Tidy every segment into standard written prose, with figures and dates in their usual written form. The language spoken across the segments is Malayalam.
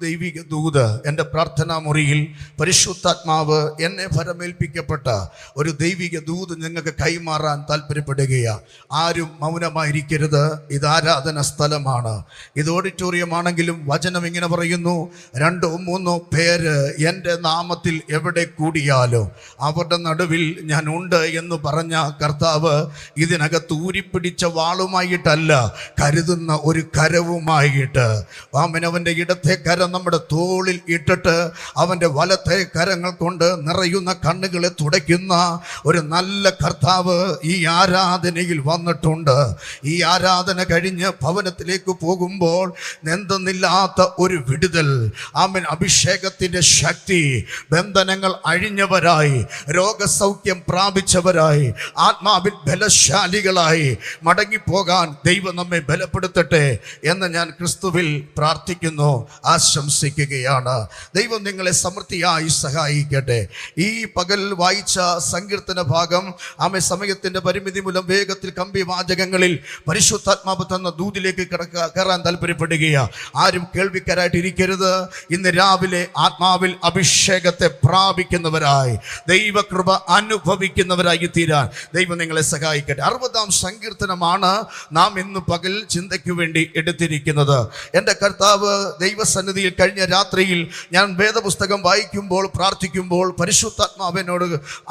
ദൈവിക ദൂത് എൻ്റെ പ്രാർത്ഥനാ മുറിയിൽ പരിശുദ്ധാത്മാവ് എന്നെ ഫലമേൽപ്പിക്കപ്പെട്ട ഒരു ദൈവിക ദൂത് നിങ്ങൾക്ക് കൈമാറാൻ താല്പര്യപ്പെടുകയാണ്. ആരും മൗനമായിരിക്കരുത്. ഇത് ആരാധന സ്ഥലമാണ്. ഇത് ഓഡിറ്റോറിയം ആണെങ്കിലും വചനം ഇങ്ങനെ പറയുന്നു, 2 3 പേര് എൻ്റെ നാമത്തിൽ എവിടെ കൂടിയാലോ അവരുടെ നടുവിൽ ഞാൻ ഉണ്ട് എന്ന് പറഞ്ഞ കർത്താവ് ഇതിനകത്ത് ഊരിപ്പിടിച്ച വാളുമായിട്ടല്ല, കരുതുന്ന ഒരു കരവുമായിട്ട്. അവൻ്റെ ഇടത്തെ കരം നമ്മുടെ തോളിൽ ഇട്ടിട്ട് അവൻ്റെ വലത്തെ കരങ്ങൾ കൊണ്ട് നിറയുന്ന കണ്ണുകളെ തുടയ്ക്കുന്ന ഒരു നല്ല കർത്താവ് ഈ ആരാധനയിൽ വന്നിട്ടുണ്ട്. ഈ ആരാധന കഴിഞ്ഞ് ഭവനത്തിലേക്ക് പോകുമ്പോൾ എന്തെന്നില്ലാത്ത ഒരു വിടുതൽ, ആമേൻ, അഭിഷേകത്തിൻ്റെ ശക്തി, ബന്ധനങ്ങൾ അഴിഞ്ഞവരായി, രോഗസൗഖ്യം പ്രാപിച്ചവരായി, ആത്മാവിൽ ബലശാലികളായി മടങ്ങിപ്പോകാൻ ദൈവം നമ്മെ ബലപ്പെടുത്തട്ടെ എന്ന് ഞാൻ ക്രിസ്തുവിൽ പ്രാർത്ഥിക്കുന്നു, ആശംസിക്കുകയാണ്. ദൈവം നിങ്ങളെ സമൃദ്ധിയായി സഹായിക്കട്ടെ. ഈ പകൽ വായിച്ച സങ്കീർത്തന ഭാഗം ആമേ സമയത്തിൻ്റെ പരിമിതി മൂലം വേഗത്തിൽ കമ്പി വാചകങ്ങളിൽ പരിശുദ്ധാത്മാവ് തന്ന ദൂതിലേക്ക് കയറാൻ താല്പര്യപ്പെടുകയാണ്. ആരും കേൾവിക്കാരായിട്ട് ഇരിക്കരുത്. ഇന്ന് രാവിലെ ആത്മാവിൽ അഭിഷേകത്തെ പ്രാപിക്കുന്നവരായി, ദൈവകൃപ അനുഭവിക്കുന്നവരായി തീരാൻ ദൈവം നിങ്ങളെ സഹായിക്കട്ടെ. 60-ാം സങ്കീർത്തനമാണ് നാം ഇന്ന് പകൽ ചിന്തയ്ക്ക് വേണ്ടി എടുത്തിരിക്കുന്നത്. എൻ്റെ കർത്താവ് ദൈവസന്നിധിയിൽ കഴിഞ്ഞ രാത്രിയിൽ ഞാൻ വേദപുസ്തകം വായിക്കുമ്പോൾ, പ്രാർത്ഥിക്കുമ്പോൾ പരിശുദ്ധാത്മാവിനോട്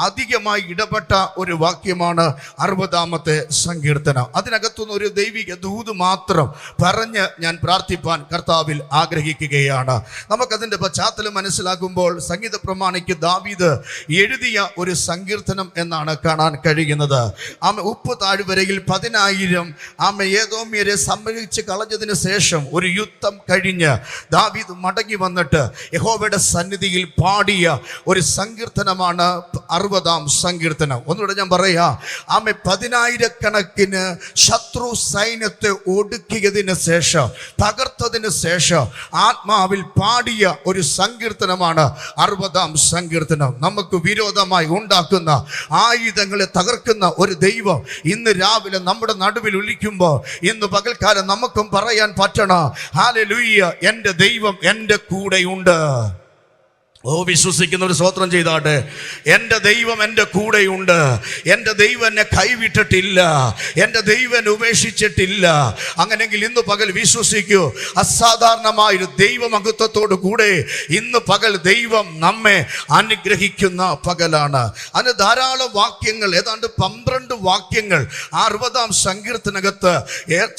അധികമായി ഇടപെട്ട ഒരു വാക്യമാണ് 60-ാമത്തെ സങ്കീർത്തനം. അതിനകത്തുനിന്ന് ഒരു ദൈവിക ദൂത് മാത്രം പറഞ്ഞ് ഞാൻ പ്രാർത്ഥിപ്പാൻ കർത്താവിൽ ആഗ്രഹിക്കുകയാണ്. നമുക്കതിൻ്റെ പശ്ചാത്തലം മനസ്സിലാക്കുമ്പോൾ സംഗീത പ്രമാണിക്ക് ദാവീദ് എഴുതിയ ഒരു സങ്കീർത്തനം എന്നാണ് കാണാൻ കഴിയുന്നത്. ഉപ്പ് താഴ്വരയിൽ 10,000 ഏദോമ്യരെ സംഹരിച്ച് കളഞ്ഞതിന് ശേഷം ഒരു യുദ്ധം കഴിഞ്ഞ് ദാവീദ് മടങ്ങി വന്നിട്ട് യഹോവയുടെ സന്നിധിയിൽ പാടിയ ഒരു സങ്കീർത്തനമാണ് 60-ാം സങ്കീർത്തനം. ഒന്നുകൂടെ ഞാൻ പറയാ, 10,000 ശത്രു സൈന്യത്തെ ഒടുക്കിയതിന് ശേഷം, തകർത്തതിന് ശേഷം ആത്മാവിൽ പാടിയ ഒരു സങ്കീർത്തനമാണ് 60-ാം സങ്കീർത്തനം. നമുക്ക് വിരോധമായി ഉണ്ടാക്കുന്ന ആയുധങ്ങളെ തകർക്കുന്ന ഒരു ദൈവം ഇന്ന് രാവിലെ നമ്മുടെ നടുവിൽ ഒലിക്കുമ്പോൾ ഇന്ന് പകൽക്കാലം നമുക്കും പറയാൻ പറ്റണം, ഹല്ലേലൂയ, എൻ്റെ ദൈവം എൻ്റെ കൂടെയുണ്ട്. വിശ്വസിക്കുന്നവർ സ്തോത്രം ചെയ്താട്ടെ. എൻ്റെ ദൈവം എൻ്റെ കൂടെയുണ്ട്. എൻ്റെ ദൈവം എന്നെ കൈവിട്ടിട്ടില്ല. എൻ്റെ ദൈവം ഉപേക്ഷിച്ചിട്ടില്ല. അങ്ങനെങ്കിൽ ഇന്ന് പകൽ വിശ്വസിക്കൂ, അസാധാരണമായൊരു ദൈവമഹത്വത്തോടു കൂടെ ഇന്ന് പകൽ ദൈവം നമ്മെ അനുഗ്രഹിക്കുന്ന പകലാണ്. അതിന് ധാരാളം വാക്യങ്ങൾ, ഏതാണ്ട് 12 വാക്യങ്ങൾ 60-ാം സങ്കീർത്തനകത്ത്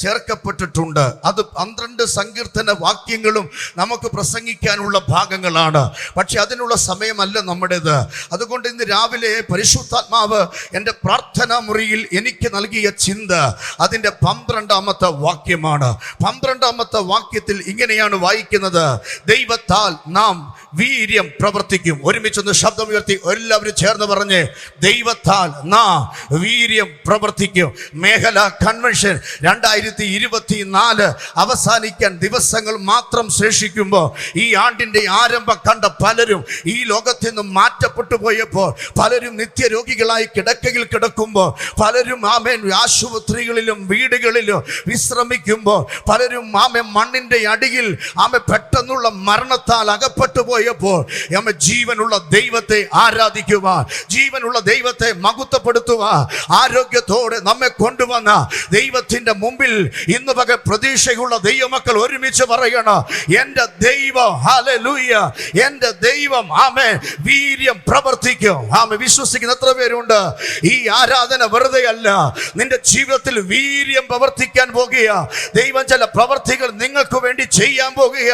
ചേർക്കപ്പെട്ടിട്ടുണ്ട്. അത് 12 സങ്കീർത്തന വാക്യങ്ങളും നമുക്ക് പ്രസംഗിക്കാനുള്ള ഭാഗങ്ങളാണ്. പക്ഷെ അതിനുള്ള സമയമല്ല നമ്മുടേത്. അതുകൊണ്ട് ഇന്ന് രാവിലെ പരിശുദ്ധാത്മാവ് എൻ്റെ പ്രാർത്ഥനാ മുറിയിൽ എനിക്ക് നൽകിയ ചിന്ത അതിൻ്റെ 12-ാമത്തെ വാക്യമാണ്. 12-ാമത്തെ വാക്യത്തിൽ ഇങ്ങനെയാണ് വായിക്കുന്നത്, ദൈവത്താൽ നാം വീര്യം പ്രവർത്തിക്കും. ഒരുമിച്ചൊന്ന് ശബ്ദം ഉയർത്തി എല്ലാവരും ചേർന്ന് പറഞ്ഞ്, ദൈവത്താൽ നാം വീര്യം പ്രവർത്തിക്കും. മേഖല കൺവെൻഷൻ 2024 അവസാനിക്കാൻ ദിവസങ്ങൾ മാത്രം ശേഷിക്കുമ്പോൾ ഈ ആണ്ടിൻ്റെ ആരംഭം കണ്ട പലരും ഈ ലോകത്തിൽ നിന്നും മാറ്റപ്പെട്ടു പോയപ്പോൾ, പലരും നിത്യരോഗികളായി കിടക്കയിൽ കിടക്കുമ്പോൾ, പലരും ആശുപത്രികളിലും വീടുകളിലും വിശ്രമിക്കുമ്പോൾ, പലരും മണ്ണിൻ്റെ അടിയിൽ പെട്ടെന്നുള്ള മരണത്താൽ അകപ്പെട്ടു പോയപ്പോൾ ജീവനുള്ള ദൈവത്തെ ആരാധിക്കുവാൻ, ജീവനുള്ള ദൈവത്തെ മഹത്വപ്പെടുത്തുവാൻ ആരോഗ്യത്തോടെ നമ്മെ കൊണ്ടുവന്ന ദൈവത്തിൻ്റെ മുമ്പിൽ ഇന്ന് പകൽ പ്രതീക്ഷയുള്ള ദൈവമക്കൾ ഒരുമിച്ച് പറയണം, എൻ്റെ ദൈവം, ഹല്ലേലൂയ, എൻ്റെ ദൈവം ആമേൻ വീര്യം പ്രവർത്തിക്കും. ആമേൻ. വിശ്വസിക്കുന്ന എത്ര പേരുണ്ട്? ഈ ആരാധന വെറുതെ അല്ല, നിന്റെ ജീവിതത്തിൽ വീര്യം പ്രവർത്തിക്കാൻ പോകുക. ദൈവം ചില പ്രവർത്തികൾ നിങ്ങൾക്ക് വേണ്ടി ചെയ്യാൻ പോകുക.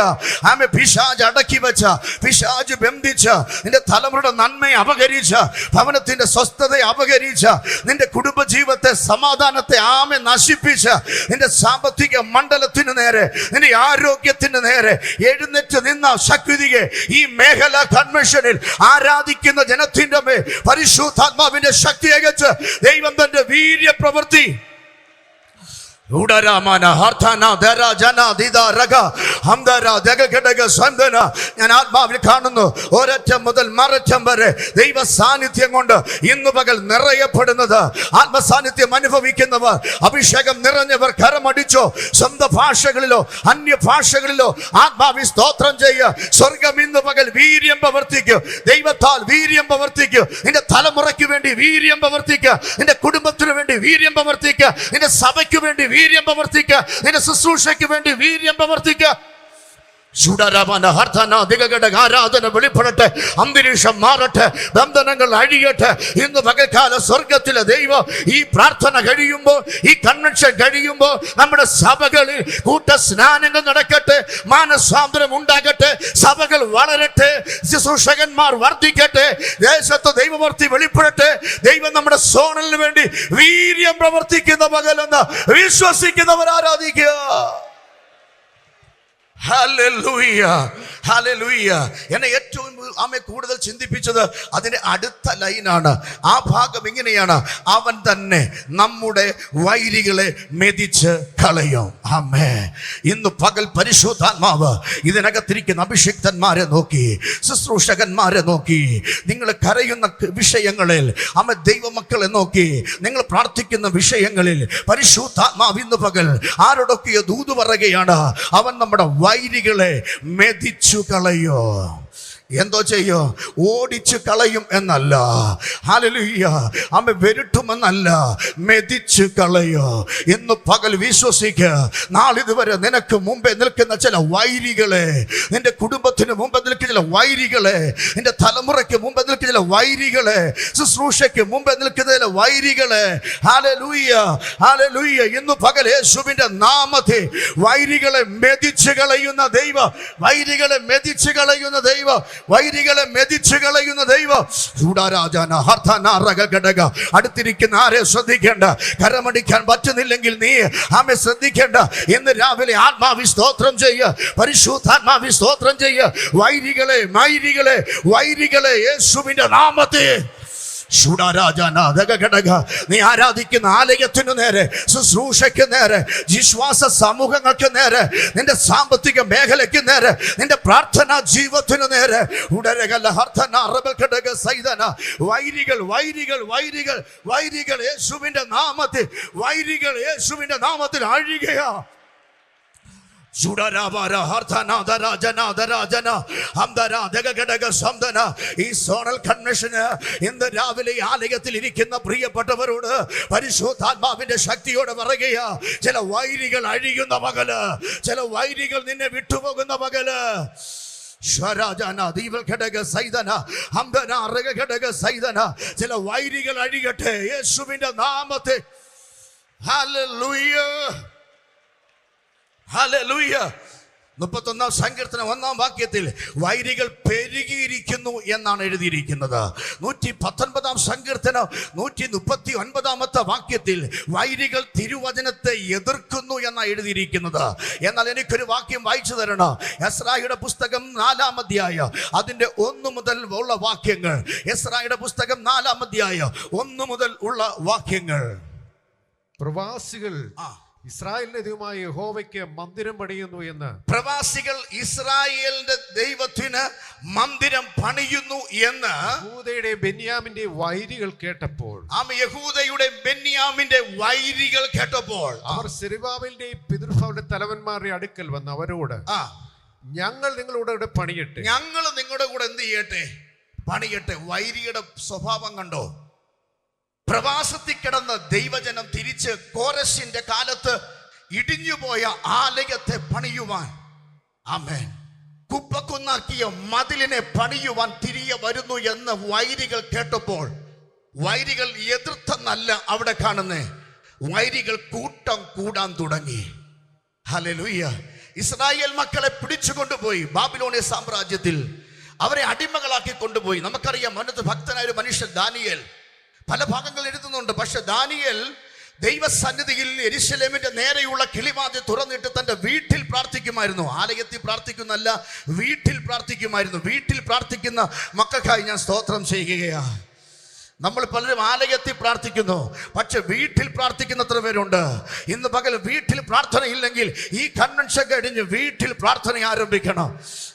ആമേൻ. പിശാച് അടക്കി വെച്ച, പിശാച് ബന്ധിച്ച, നിന്റെ തലമുറയുടെ നന്മയെ അപകരിച്ച, ഭവനത്തിന്റെ സ്വസ്ഥതയെ അപകരിച്ച, നിന്റെ കുടുംബജീവിതത്തെ, സമാധാനത്തെ നശിപ്പിച്ച, നിന്റെ സാമ്പത്തിക മണ്ഡലത്തിന് നേരെ, നിന്റെ ആരോഗ്യത്തിന് നേരെ എഴുന്നേറ്റ് നിന്ന ശക്തിയെ ഈ മേഖല കൺവെൻഷനിൽ ആരാധിക്കുന്ന ജനത്തിന്റെ മേൽ പരിശുദ്ധാത്മാവിന്റെ ശക്തി അയച്ച് ദൈവം തന്റെ വീര്യ പ്രവൃത്തി ഞാൻ ആത്മാവിൽ കാണുന്നു ഒരറ്റം മുതൽ മററ്റം വരെ ദൈവ സാന്നിധ്യം കൊണ്ട് ഇന്ന് പകൽ നിറയപ്പെടുന്നത്. ആത്മസാന്നിധ്യം അനുഭവിക്കുന്നവർ, അഭിഷേകം നിറഞ്ഞവർ കരമടിച്ചോ, സ്വന്തം ഭാഷകളിലോ അന്യ ഭാഷകളിലോ ആത്മാവി സ്തോത്രം ചെയ്യുക. സ്വർഗം ഇന്ന് പകൽ വീര്യം പ്രവർത്തിക്കും. ദൈവത്താൽ വീര്യം പ്രവർത്തിക്കും. നിന്റെ തലമുറയ്ക്ക് വേണ്ടി വീര്യം പ്രവർത്തിക്കുക. നിന്റെ കുടുംബത്തിന് വേണ്ടി വീര്യം പ്രവർത്തിക്കുക. നിന്റെ സഭയ്ക്ക് വേണ്ടി വീര്യം പ്രവർത്തിക്കുക. നിന്റെ ശുശ്രൂഷയ്ക്ക് വേണ്ടി വീര്യം പ്രവർത്തിക്കുക. ആരാധന വെളിപ്പെടട്ടെ, അന്തരീക്ഷം മാറട്ടെ, ബന്ധനങ്ങൾ അഴിയട്ടെ. ഇന്ന് പകൽക്കാല സ്വർഗത്തിലെ ദൈവം ഈ പ്രാർത്ഥന കഴിയുമ്പോൾ, ഈ കൺവെൻഷൻ കഴിയുമ്പോൾ നമ്മുടെ സഭകളിൽ കൂട്ട സ്നാനങ്ങൾ നടക്കട്ടെ, മാനസാന്തരം ഉണ്ടാകട്ടെ, സഭകൾ വളരട്ടെ, ശുശ്രൂഷകന്മാർ വർദ്ധിക്കട്ടെ, ദേശത്ത് ദൈവമൂർത്തി വെളിപ്പെടട്ടെ. ദൈവം നമ്മുടെ സോണലിന് വേണ്ടി വീര്യം പ്രവർത്തിക്കുന്ന പകലെന്ന് വിശ്വസിക്കുന്നവർ ആരാധിക്കുക. Hallelujah, hallelujah. എന്നെ ഏറ്റവും കൂടുതൽ ചിന്തിപ്പിച്ചത് അതിന്റെ അടുത്ത ലൈനാണ്. ആ ഭാഗം ഇങ്ങനെയാണ്: അവൻ തന്നെ നമ്മുടെ വൈരികളെ മെതിച്ച് കളയും. ആമേൻ. ഇന്ന് പകൽ പരിശുദ്ധാത്മാവ് ഇതിനകത്തിരിക്കുന്ന അഭിഷിക്തന്മാരെ നോക്കി, ശുശ്രൂഷകന്മാരെ നോക്കി, നിങ്ങൾ കരയുന്ന വിഷയങ്ങളിൽ, അമ്മ ദൈവമക്കളെ നോക്കി, നിങ്ങൾ പ്രാർത്ഥിക്കുന്ന വിഷയങ്ങളിൽ പരിശുദ്ധാത്മാവ് ഇന്ന് പകൽ ആരോടൊക്കെയോ ദൂത് പറയുകയാണ്. അവൻ നമ്മുടെ വൈരികളെ മെതിച്ചു കളയോ. എന്തോ ചെയ്യോ? ഓടിച്ചു കളയും എന്നല്ല, ഹല്ലേലൂയ, അമ്മ വെരുട്ടുമെന്നല്ല, മെതിച്ചു കളയോ. ഇന്ന് പകൽ വിശ്വസിക്കുക. നാളിതുവരെ നിനക്ക് മുമ്പേ നിൽക്കുന്ന ചില വൈരികളെ, നിന്റെ കുടുംബത്തിന് മുമ്പ് നിൽക്കുന്ന ചില വൈരികളെ, നിന്റെ തലമുറയ്ക്ക് മുമ്പ് നിൽക്കുന്ന ചില വൈരികളെ, ശുശ്രൂഷയ്ക്ക് മുമ്പ് നിൽക്കുന്ന ചില വൈരികളെ, ഹല്ലേലൂയ, ഹല്ലേലൂയ, ഇന്ന് പകൽ യേശുവിന്റെ നാമത്തിൽ വൈരികളെ മെതിച്ചു കളയുന്ന ദൈവം, വൈരികളെ മെതിച്ചു കളയുന്ന ദൈവം, വൈരികളെ മെതിച്ചു കളയുന്ന ദൈവം. അടുത്തിരിക്കുന്ന ആരെ ശ്രദ്ധിക്കേണ്ട? കരമടിക്കാൻ പറ്റുന്നില്ലെങ്കിൽ നീ ആമെ ശ്രദ്ധിക്കേണ്ട. ഇന്ന് രാവിലെ ആത്മാവി സ്തോത്രം ചെയ്യുക, പരിശുദ്ധാത്മാവി സ്തോത്രം ചെയ്യുക. വൈരികളെ, വൈരികളെ, വൈരികളെ യേശുവിന്റെ നാമത്തിൽ നീ ആരാധിക്കുന്ന ആലയത്തിനു നേരെ, ശുശ്രൂഷയ്ക്ക് നേരെ, വിശ്വാസ സമൂഹങ്ങൾക്ക് നേരെ, നിന്റെ സാമ്പത്തിക മേഖലയ്ക്ക് നേരെ, നിന്റെ പ്രാർത്ഥനാ ജീവിതത്തിനു നേരെ വൈരികൾ, വൈരികൾ, വൈരികൾ, വൈരികൾ യേശുവിന്റെ നാമത്തിൽ, വൈരികൾ യേശുവിന്റെ നാമത്തിൽ അഴിയുകയാ. ഈ സോണൽ കൺവെൻഷന് ഇന്ന് രാവിലെ ആലയത്തിൽ ഇരിക്കുന്ന പ്രിയപ്പെട്ടവരോട് പരിശുദ്ധാത്മാവിന്റെ ശക്തിയോടെ പറയുകയാ. ചില വൈരികൾ അഴിയുന്ന പകല്, ചില വൈരികൾ നിന്നെ വിട്ടുപോകുന്ന പകല്. ചില വൈരികൾ അഴിയട്ടെ യേശുവിന്റെ നാമത്തിൽ. Hallelujah, hallelujah. 31 സങ്കീർത്തനം 1 വാക്യത്തിൽ വൈരികൾ പെരുകിയിരിക്കുന്നു എന്നാണ് എഴുതിയിരിക്കുന്നത്. 119 സങ്കീർത്തനം 139 വാക്യത്തിൽ വൈരികൾ തിരുവചനത്തെ എതിർക്കുന്നു എന്നാണ് എഴുതിയിരിക്കുന്നത്. എന്നാൽ എനിക്കൊരു വാക്യം വായിച്ചു തരണം. എസ്രായുടെ പുസ്തകം 4-ാം അധ്യായം അതിന്റെ 1 മുതൽ ഉള്ള വാക്യങ്ങൾ. എസ്രായുടെ പുസ്തകം 4-ാം അധ്യായം 1 മുതൽ ഉള്ള വാക്യങ്ങൾ. പ്രവാസികൾ ഇസ്രായേലിന്റെ ദൈവമായ യഹോവയ്ക്ക് മന്ദിരം പണിയുന്നു എന്ന്, പ്രവാസികൾ ഇസ്രായേലിന്റെ ദൈവത്തിന് മന്ദിരം പണിയുന്നു എന്ന് യഹൂദയുടെ ബെന്യാമിന്റെ വൈരികൾ കേട്ടപ്പോൾ, യഹൂദയുടെ ബെന്യാമിന്റെ വൈരികൾ കേട്ടപ്പോൾ അവർ സെരുബ്ബാബേലിന്റെ പിതൃഭവന്റെ തലവന്മാരുടെ അടുക്കൽ വന്ന് അവരോട്, ഞങ്ങൾ നിങ്ങളുടെ കൂടെ പണിയട്ടെ. ഞങ്ങൾ നിങ്ങളുടെ കൂടെ എന്ത് ചെയ്യട്ടെ? പണിയട്ടെ. വൈരിയുടെ സ്വഭാവം കണ്ടോ? പ്രവാസത്തിൽ കിടന്ന ദൈവജനം തിരിച്ച് കോരശിന്റെ കാലത്ത് ഇടിഞ്ഞുപോയ ആലയത്തെ പണിയുവാൻ, ആമേൻ, കുപ്പക്കുന്നാക്കിയ മതിലിനെ പണിയുവാൻ തിരികെ വരുന്നു എന്ന് വൈരികൾ കേട്ടപ്പോൾ, വൈരികൾ എതിർത്തെന്നല്ല അവിടെ കാണുന്നേ, വൈരികൾ കൂട്ടം കൂടാൻ തുടങ്ങി. ഹല്ലേലൂയ. ഇസ്രായേൽ മക്കളെ പിടിച്ചുകൊണ്ടുപോയി ബാബിലോണിയ സാമ്രാജ്യത്തിൽ, അവരെ അടിമകളാക്കി കൊണ്ടുപോയി. നമുക്കറിയാം, മനത്ത് ഭക്തനായ ഒരു മനുഷ്യൻ ദാനിയേൽ പല ഭാഗങ്ങൾ എഴുതുന്നുണ്ട്. പക്ഷെ ദാനിയേൽ ദൈവസന്നിധിയിൽ യെരൂശലേമിന്റെ നേരെയുള്ള കിളിവാതിൽ തുറന്നിട്ട് തന്റെ വീട്ടിൽ പ്രാർത്ഥിക്കുമായിരുന്നു. ആലയത്തിൽ പ്രാർത്ഥിക്കുന്നല്ല, വീട്ടിൽ പ്രാർത്ഥിക്കുമായിരുന്നു. വീട്ടിൽ പ്രാർത്ഥിക്കുന്ന മക്കൾക്കായി ഞാൻ സ്തോത്രം ചെയ്യുകയാണ്. നമ്മൾ പലരും ആലയത്തിൽ പ്രാർത്ഥിക്കുന്നു, പക്ഷെ വീട്ടിൽ പ്രാർത്ഥിക്കുന്നത്ര പേരുണ്ട്. ഇന്ന് പകൽ വീട്ടിൽ പ്രാർത്ഥന ഇല്ലെങ്കിൽ ഈ കൺവെൻഷൻ കഴിഞ്ഞ് വീട്ടിൽ പ്രാർത്ഥന ആരംഭിക്കണം.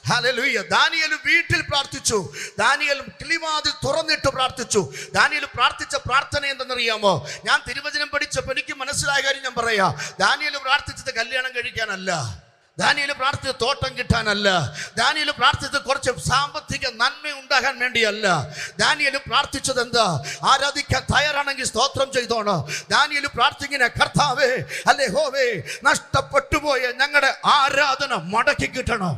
ഹല്ലേലൂയ. ദാനിയേൽ വീട്ടിൽ പ്രാർത്ഥിച്ചു. ദാനിയേൽ കിളിവാതിൽ തുറന്നിട്ട് പ്രാർത്ഥിച്ചു. ദാനിയേൽ പ്രാർത്ഥിച്ച പ്രാർത്ഥന എന്തെന്നറിയാമോ? ഞാൻ തിരുവചനം പഠിച്ചപ്പോൾ എനിക്ക് മനസ്സിലായ കാര്യം ഞാൻ പറയാം. ദാനിയേൽ പ്രാർത്ഥിച്ചത് കല്യാണം കഴിക്കാനല്ല, ദാനിയേൽ പ്രാർത്ഥിച്ചത് തോട്ടം കിട്ടാനല്ല, ദാനിയേൽ പ്രാർത്ഥിച്ചത് കുറച്ച് സാമ്പത്തിക നന്മ ഉണ്ടാകാൻ വേണ്ടിയല്ല. ദാനിയേൽ പ്രാർത്ഥിച്ചത് എന്താ? ആരാധിക്കാൻ തയ്യാറാണെങ്കിൽ സ്തോത്രം ചെയ്തോണം. ദാനിയേൽ പ്രാർത്ഥിക്കുന്ന കർത്താവേ, അല്ലേ ഹോവേ, നഷ്ടപ്പെട്ടു പോയ ഞങ്ങളുടെ ആരാധന മടക്കി കിട്ടണം.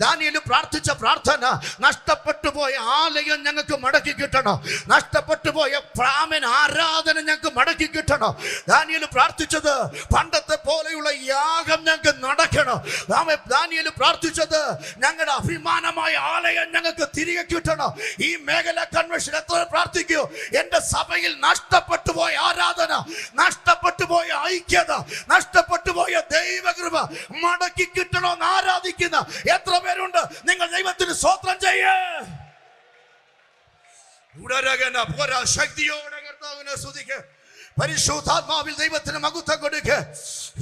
ദാനിയേൽ പ്രാർത്ഥിച്ച പ്രാർത്ഥന, നഷ്ടപ്പെട്ടു പോയ ആലയം ഞങ്ങൾക്ക് മടക്കി കിട്ടണം, നഷ്ടപ്പെട്ടു പോയ പ്രാമൻ ആരാധന ഞങ്ങൾക്ക് മടക്കി കിട്ടണം. ദാനിയേൽ പ്രാർത്ഥിച്ചത് പണ്ടത്തെ പോലെയുള്ള യാഗം ഞങ്ങൾക്ക് നടക്കണം. ദാനിയേൽ പ്രാർത്ഥിച്ചത് ഞങ്ങളുടെ അഭിമാനമായ ആലയം ഞങ്ങൾക്ക് തിരികെ കിട്ടണം. ഈ മേഖല കൺവെൻഷൻ എത്ര പ്രാർത്ഥിക്കൂ, എന്റെ സഭയിൽ നഷ്ടപ്പെട്ടു പോയ ആരാധന, നഷ്ടപ്പെട്ടു പോയ ഐക്യത, നഷ്ടപ്പെട്ടു പോയ ദൈവകൃപ മടക്കി കിട്ടണമെന്ന് ആരാധിക്കുന്ന എത്ര പേരുണ്ട്? നിങ്ങൾ ദൈവത്തിന് സ്തോത്രം ചെയ്യേ. ശക്തിയോടെ കർത്താവിനെ സ്തുതിക്ക്. പരിശുദ്ധാത്മാവിൽ ദൈവത്തിന് മഹത്വം കൊടുക്ക്.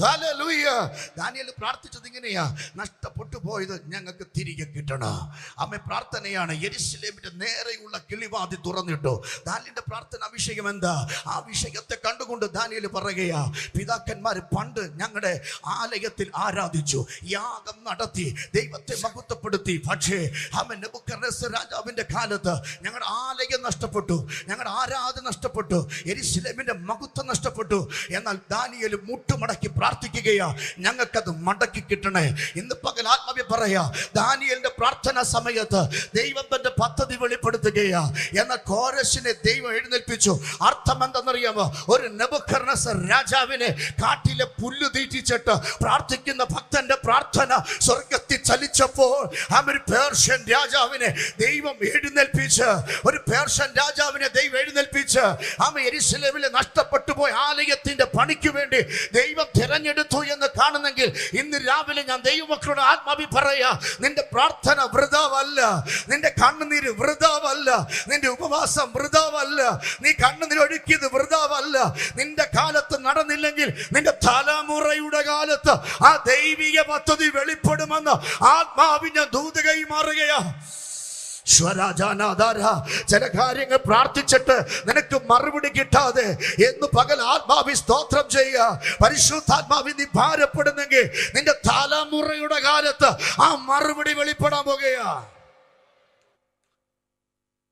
ഹല്ലേലൂയ. ദാനിയേൽ പ്രാർത്ഥിച്ചത് ഇങ്ങനെയാ, നഷ്ടപ്പെട്ടു പോയത് ഞങ്ങൾക്ക് തിരികെ കിട്ടണം. അമ്മ പ്രാർത്ഥനയാണ്. യെരൂശലേമിന്റെ നേരെയുള്ള കിളിവാതിൽ തുറന്നിട്ടു. ദാനിയേലിന്റെ പ്രാർത്ഥന വിഷയം എന്താ? ആ വിഷയത്തെ കണ്ടുകൊണ്ട് ദാനിയേൽ പറയുകയാ, പിതാക്കന്മാർ പണ്ട് ഞങ്ങളുടെ ആലയത്തിൽ ആരാധിച്ചു, യാഗം നടത്തി, ദൈവത്തെ മഹത്വപ്പെടുത്തി. പക്ഷേ നെബൂഖദ്നേസർ രാജാവിന്റെ കാലത്ത് ഞങ്ങളുടെ ആലയം നഷ്ടപ്പെട്ടു, ഞങ്ങളുടെ ആരാധന നഷ്ടപ്പെട്ടു, യെരൂശലേമിന്റെ മഹത്വം നഷ്ടപ്പെട്ടു. എന്നാൽ ദാനിയേൽ മുട്ടുമടക്കി പ്രാർത്ഥിക്കുകയാ, ഞങ്ങൾക്കത് മടക്കി കിട്ടണേ. ഇന്ന് പകൽ ആത്മാവ്യ പറയാ, ദാനിയേലിന്റെ പ്രാർത്ഥന സമയത്ത് ദൈവം തന്റെ പദ്ധതി വെളിപ്പെടുത്തുകയാ. എന്നാൽ കോരശിനെ ദൈവം എഴുന്നേൽപ്പിച്ചു. അർത്ഥം എന്തെന്നറിയാമോ? ഒരു നെബൂഖദ്നേസർ രാജാവിനെ കാട്ടിലെ പുല്ല് തീറ്റിച്ചിട്ട് പ്രാർത്ഥിക്കുന്ന ഭക്തന്റെ പ്രാർത്ഥന സ്വർഗത്തിൽ ചലിച്ചപ്പോൾ ഒരു പേർഷ്യൻ രാജാവിനെ ദൈവം എഴുന്നേൽപ്പിച്ച്, ഒരു പേർഷ്യൻ രാജാവിനെ ദൈവം എഴുന്നേൽപ്പിച്ച് യെരൂശലേമിലെ നഷ്ടപ്പെട്ടു പോയ ആലയത്തിന്റെ പണിക്ക് വേണ്ടി ദൈവം തിരഞ്ഞെടുത്തു എന്ന് കാണുന്നെങ്കിൽ ഇന്ന് രാവിലെ ഞാൻ ദൈവമക്കളുടെ ആത്മാവി പറയാ, നിന്റെ പ്രാർത്ഥന വൃഥാവല്ല, നിന്റെ കണ്ണുനീര് വൃഥാവല്ല, നിന്റെ ഉപവാസം വൃഥാവല്ല, നീ കണ്ണുനീര് ഒഴുക്കിയത് വൃഥാവല്ല. നിന്റെ കാലത്ത് നടന്നില്ലെങ്കിൽ നിന്റെ തലമുറയുടെ കാലത്ത് ആ ദൈവിക പദ്ധതി വെളിപ്പെടുമെന്ന് ആത്മാവിന്റെ ദൂത കൈമാറുകയാ. ചില കാര്യങ്ങൾ പ്രാർത്ഥിച്ചിട്ട് നിനക്ക് മറുപടി കിട്ടാതെ എന്ന് പകൽ ആത്മാവി സ്തോത്രം ചെയ്യുക. പരിശുദ്ധാത്മാവി നീ ഭാരപ്പെടുന്നെങ്കിൽ നിന്റെ തലമുറയുടെ കാലത്ത് ആ മറുപടി വെളിപ്പെടാൻ പോകുകയാ.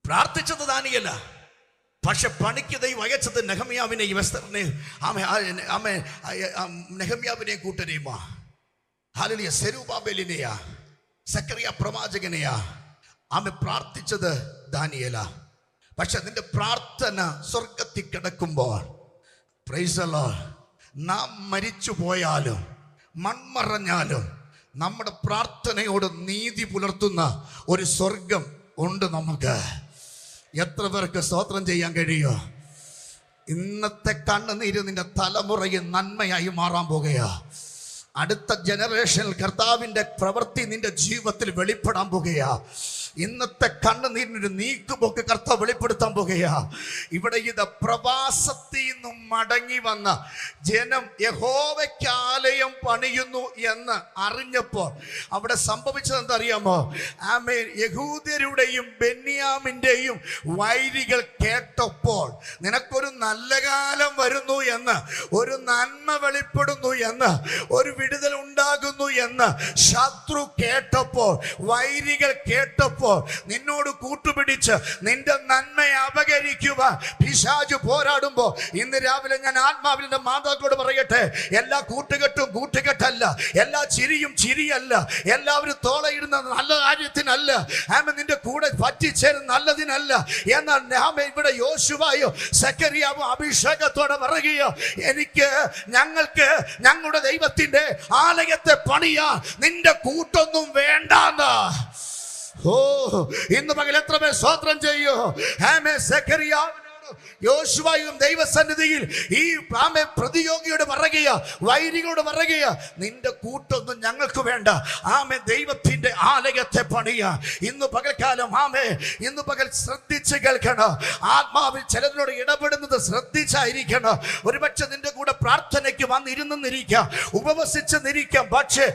പ്രാർത്ഥിച്ചത് ദാനിയേല, പക്ഷെ പണിക്ക് ദൈവം അയച്ചത് നെഹമ്യാവിനെയും എസ്തറിനെയും നെഹമ്യാവിനെയും കൂട്ടരെയുമാ. ഹല്ലേലൂയ. സെരുബാബേലിനെയാ, സക്കറിയ പ്രവാചകനെയാ. ആമെ പ്രാർത്ഥിച്ചത് ദാനിയേല. പക്ഷെ നിന്റെ പ്രാർത്ഥന സ്വർഗത്തിൽ കിടക്കുമ്പോൾ, പ്രൈസ് ദി ലോർഡ്, നാം മരിച്ചു പോയാലും മൺമറഞ്ഞാലും നമ്മുടെ പ്രാർത്ഥനയോട് നീതി പുലർത്തുന്ന ഒരു സ്വർഗം ഉണ്ട് നമുക്ക്. എത്ര പേർക്ക് സ്തോത്രം ചെയ്യാൻ കഴിയോ? ഇന്നത്തെ കണ്ണുനീര് നിന്റെ തലമുറയിൽ നന്മയായി മാറാൻ പോകുകയാ. അടുത്ത ജനറേഷനിൽ കർത്താവിൻ്റെ പ്രവൃത്തി നിന്റെ ജീവിതത്തിൽ വെളിപ്പെടാൻ പോകുകയാ. ഇന്നത്തെ കണ്ണുനീരിനൊരു നീക്കുപോക്ക് കർത്താവ് വെളിപ്പെടുത്താൻ പോകുകയാ. ഇവിടെ ഇത് പ്രവാസത്തിൽ നിന്നും മടങ്ങി വന്ന ജനം യഹോവയ്ക്ക് ആലയം പണിയുന്നു എന്ന് അറിഞ്ഞപ്പോൾ അവിടെ സംഭവിച്ചത് എന്തറിയാമോ? ആമേൻ. യഹൂദരുടെയും ബെന്യാമിൻ്റെയും വൈരികൾ കേട്ടപ്പോൾ നിനക്കൊരു നല്ല കാലം വരുന്നു എന്ന്, ഒരു നന്മ വെളിപ്പെടുന്നു എന്ന്, ഒരു വിടുതൽ ഉണ്ടാകുന്നു എന്ന് ശത്രു കേട്ടപ്പോൾ, വൈരികൾ കേട്ടപ്പോൾ നിന്നോട് കൂട്ടുപിടിച്ച് നിന്റെ നന്മയെ അപകരിക്കുക പിശാച് പോരാടുമ്പോ, ഇന്ന് രാവിലെ ഞാൻ ആത്മാവിന്റെ മാതാക്കളോട് പറയട്ടെ, എല്ലാ കൂട്ടുകെട്ടും കൂട്ടുകെട്ടല്ല, എല്ലാ ചിരിയും ചിരിയല്ല, എല്ലാവരും തോളയിടുന്ന നല്ല കാര്യത്തിനല്ല, നിന്റെ കൂടെ പറ്റിച്ചേരുന്ന നല്ലതിനല്ല. എന്നാൽ ഇവിടെ യോശുവയോ സെക്കറിയാവോ അഭിഷേകത്തോടെ പറയുകയോ, ഞങ്ങൾക്ക് ഞങ്ങളുടെ ദൈവത്തിന്റെ ആലയത്തെ പണിയാ, നിന്റെ കൂട്ടൊന്നും വേണ്ടാന്ന്. ഓ, ഇന്ന് പകൽ എത്ര പേർ സ്തോത്രം ചെയ്യോ? സെക്കറിയാവിനോട് യോശുവയും ദൈവസന്നിധിയിൽ ഈ പ്രതിയോഗിയോട് പറയുക, വൈരികളോട് പറയുക, നിന്റെ കൂട്ടൊന്നും ഞങ്ങൾക്ക് വേണ്ട. ദൈവത്തിന്റെ ആലയത്തെ പണിയ. ഇന്ന് പകൽക്കാലം ഇന്ന് പകൽ ശ്രദ്ധിച്ച് കേൾക്കണം. ആത്മാവിൽ ചിലതിനോട് ഇടപെടുന്നത് ശ്രദ്ധിച്ചായിരിക്കണം. ഒരുപക്ഷെ നിന്റെ കൂടെ പ്രാർത്ഥനയ്ക്ക് വന്നിരുന്നിരിക്കാം, ഉപവസിച്ച് നിരിക്കാം. പക്ഷേ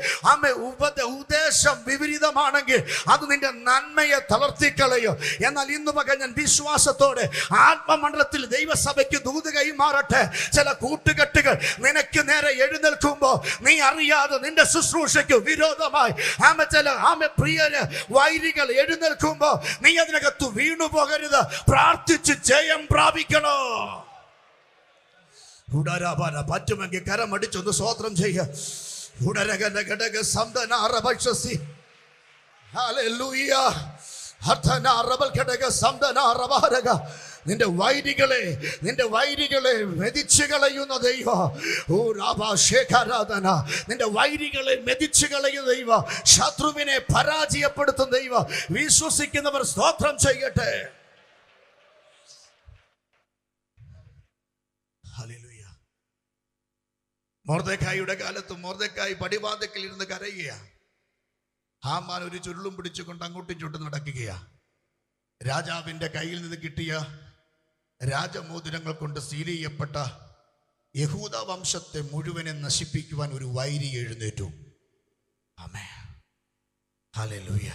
ഉദ്ദേശം വിപരീതമാണെങ്കിൽ അത് നിന്റെ നന്മയെ തളർത്തിക്കളയോ. എന്നാൽ ഇന്ന് പകൽ ഞാൻ വിശ്വാസത്തോടെ ആത്മമണ്ഡലത്തിൽ ദൈവസഭയ്ക്ക് ദൂത് കൈമാറട്ടെ. ചില കൂട്ടുകെട്ടുകൾ നിനക്ക് നേരെ എഴുന്നേൽക്കുമ്പോ നീ അറിയാതെ നിന്റെ ശുശ്രൂഷയ്ക്ക് വിരോധമായി പ്രിയര് വൈരികൾ എഴുന്നേൽക്കുമ്പോ നീ അതിനകത്ത് വീണു പോകരുത്. പ്രാർത്ഥിച്ച് ജയം പ്രാപിക്കണോ. പറ്റുമെങ്കിൽ കരമടിച്ചൊന്ന് സ്വോത്രം ചെയ്യുക. നിന്റെ വൈരികളെ മെതിച്ചു കളയുന്ന ദൈവം. നിന്റെ വൈരികളെ മെതിച്ചു കളയുന്ന ദൈവം, ശത്രുവിനെ പരാജയപ്പെടുത്തുന്ന ദൈവം. വിശ്വസിക്കുന്നവർ സ്തോത്രം ചെയ്യട്ടെ. ഹല്ലേലൂയ. മൊർദെഖായിയുടെ കാലത്ത് മൊർദെഖായി പടിവാതിക്കൽ ഇരുന്ന് കരയുക. ഹാമാൻ ഒരു ചുരുളും പിടിച്ചുകൊണ്ട് അങ്ങോട്ടും ഇങ്ങോട്ടും നടക്കുകയാ. രാജാവിന്റെ കയ്യിൽ നിന്ന് കിട്ടിയ രാജമോതിരങ്ങൾ കൊണ്ട് സീൽ ചെയ്യപ്പെട്ട യഹൂദ വംശത്തെ മുഴുവനെ നശിപ്പിക്കുവാൻ ഒരു വൈരി എഴുന്നേറ്റു. ആമേൻ, ഹല്ലേലൂയ.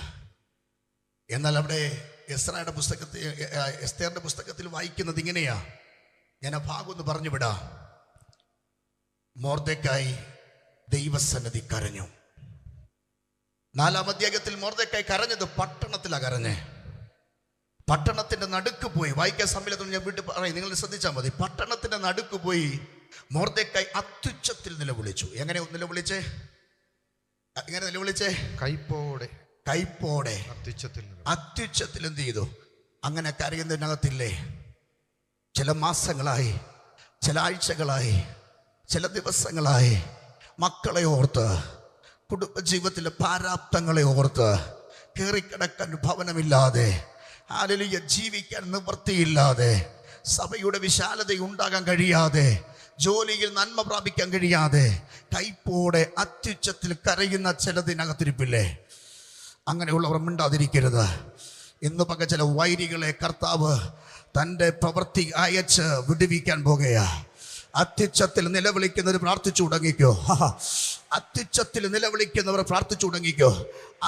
എന്നാൽ അവിടെ എസ്തേറിന്റെ പുസ്തകത്തിൽ വായിക്കുന്നത് ഇങ്ങനെയാ. ഞാൻ ആ ഭാഗം ഒന്ന് പറഞ്ഞു വിടാം. മൊർദെഖായി ദൈവസന്നിധി കരഞ്ഞു. 4-ാം അധ്യായത്തിൽ മൊർദെഖായി കരഞ്ഞത് പട്ടണത്തിലാണ് കരഞ്ഞേ. പട്ടണത്തിന്റെ നടുക്ക് പോയി, വായിക്കാൻ സമയത്തൊന്നും ഞാൻ വീട്ടിൽ പറയും, നിങ്ങൾ ശ്രദ്ധിച്ചാൽ മതി. പട്ടണത്തിന്റെ നടുക്ക് പോയി മൊർദെഖായി അത്യുച്ചത്തിൽ നിലവിളിച്ചു. എങ്ങനെ നിലവിളിച്ചേ? കൈപ്പോടെ അത്യുച്ചത്തിൽ എന്ത് ചെയ്തു? അങ്ങനെ കരയുന്നതിനകത്തില്ലേ, ചില മാസങ്ങളായി, ചില ആഴ്ചകളായി, ചില ദിവസങ്ങളായി മക്കളെ ഓർത്ത്, കുടുംബജീവിതത്തിലെ പ്രാരാബ്ദങ്ങളെ ഓർത്ത്, കയറിക്കിടക്കാൻ ഭവനമില്ലാതെ, ഹല്ലേലൂയ, ജീവിക്കാൻ നിവൃത്തിയില്ലാതെ, സഭയുടെ വിശാലത ഉണ്ടാകാൻ കഴിയാതെ, ജോലിയിൽ നന്മ പ്രാപിക്കാൻ കഴിയാതെ, കൈപ്പോടെ അത്യുച്ചത്തിൽ കരയുന്ന ചിലതിനകത്തിരിപ്പില്ലേ? അങ്ങനെയുള്ളവർ മിണ്ടാതിരിക്കരുത്. ഇന്ന് പക ചില വൈരികളെ കർത്താവ് തൻ്റെ പ്രവൃത്തി അയച്ച് വിടുവിക്കാൻ പോകുകയാ. അത്യുച്ചത്തിൽ നിലവിളിക്കുന്നവർ പ്രാർത്ഥിച്ചു തുടങ്ങിക്കോ. അത്യുച്ചത്തിൽ നിലവിളിക്കുന്നവർ പ്രാർത്ഥിച്ചു തുടങ്ങിക്കോ.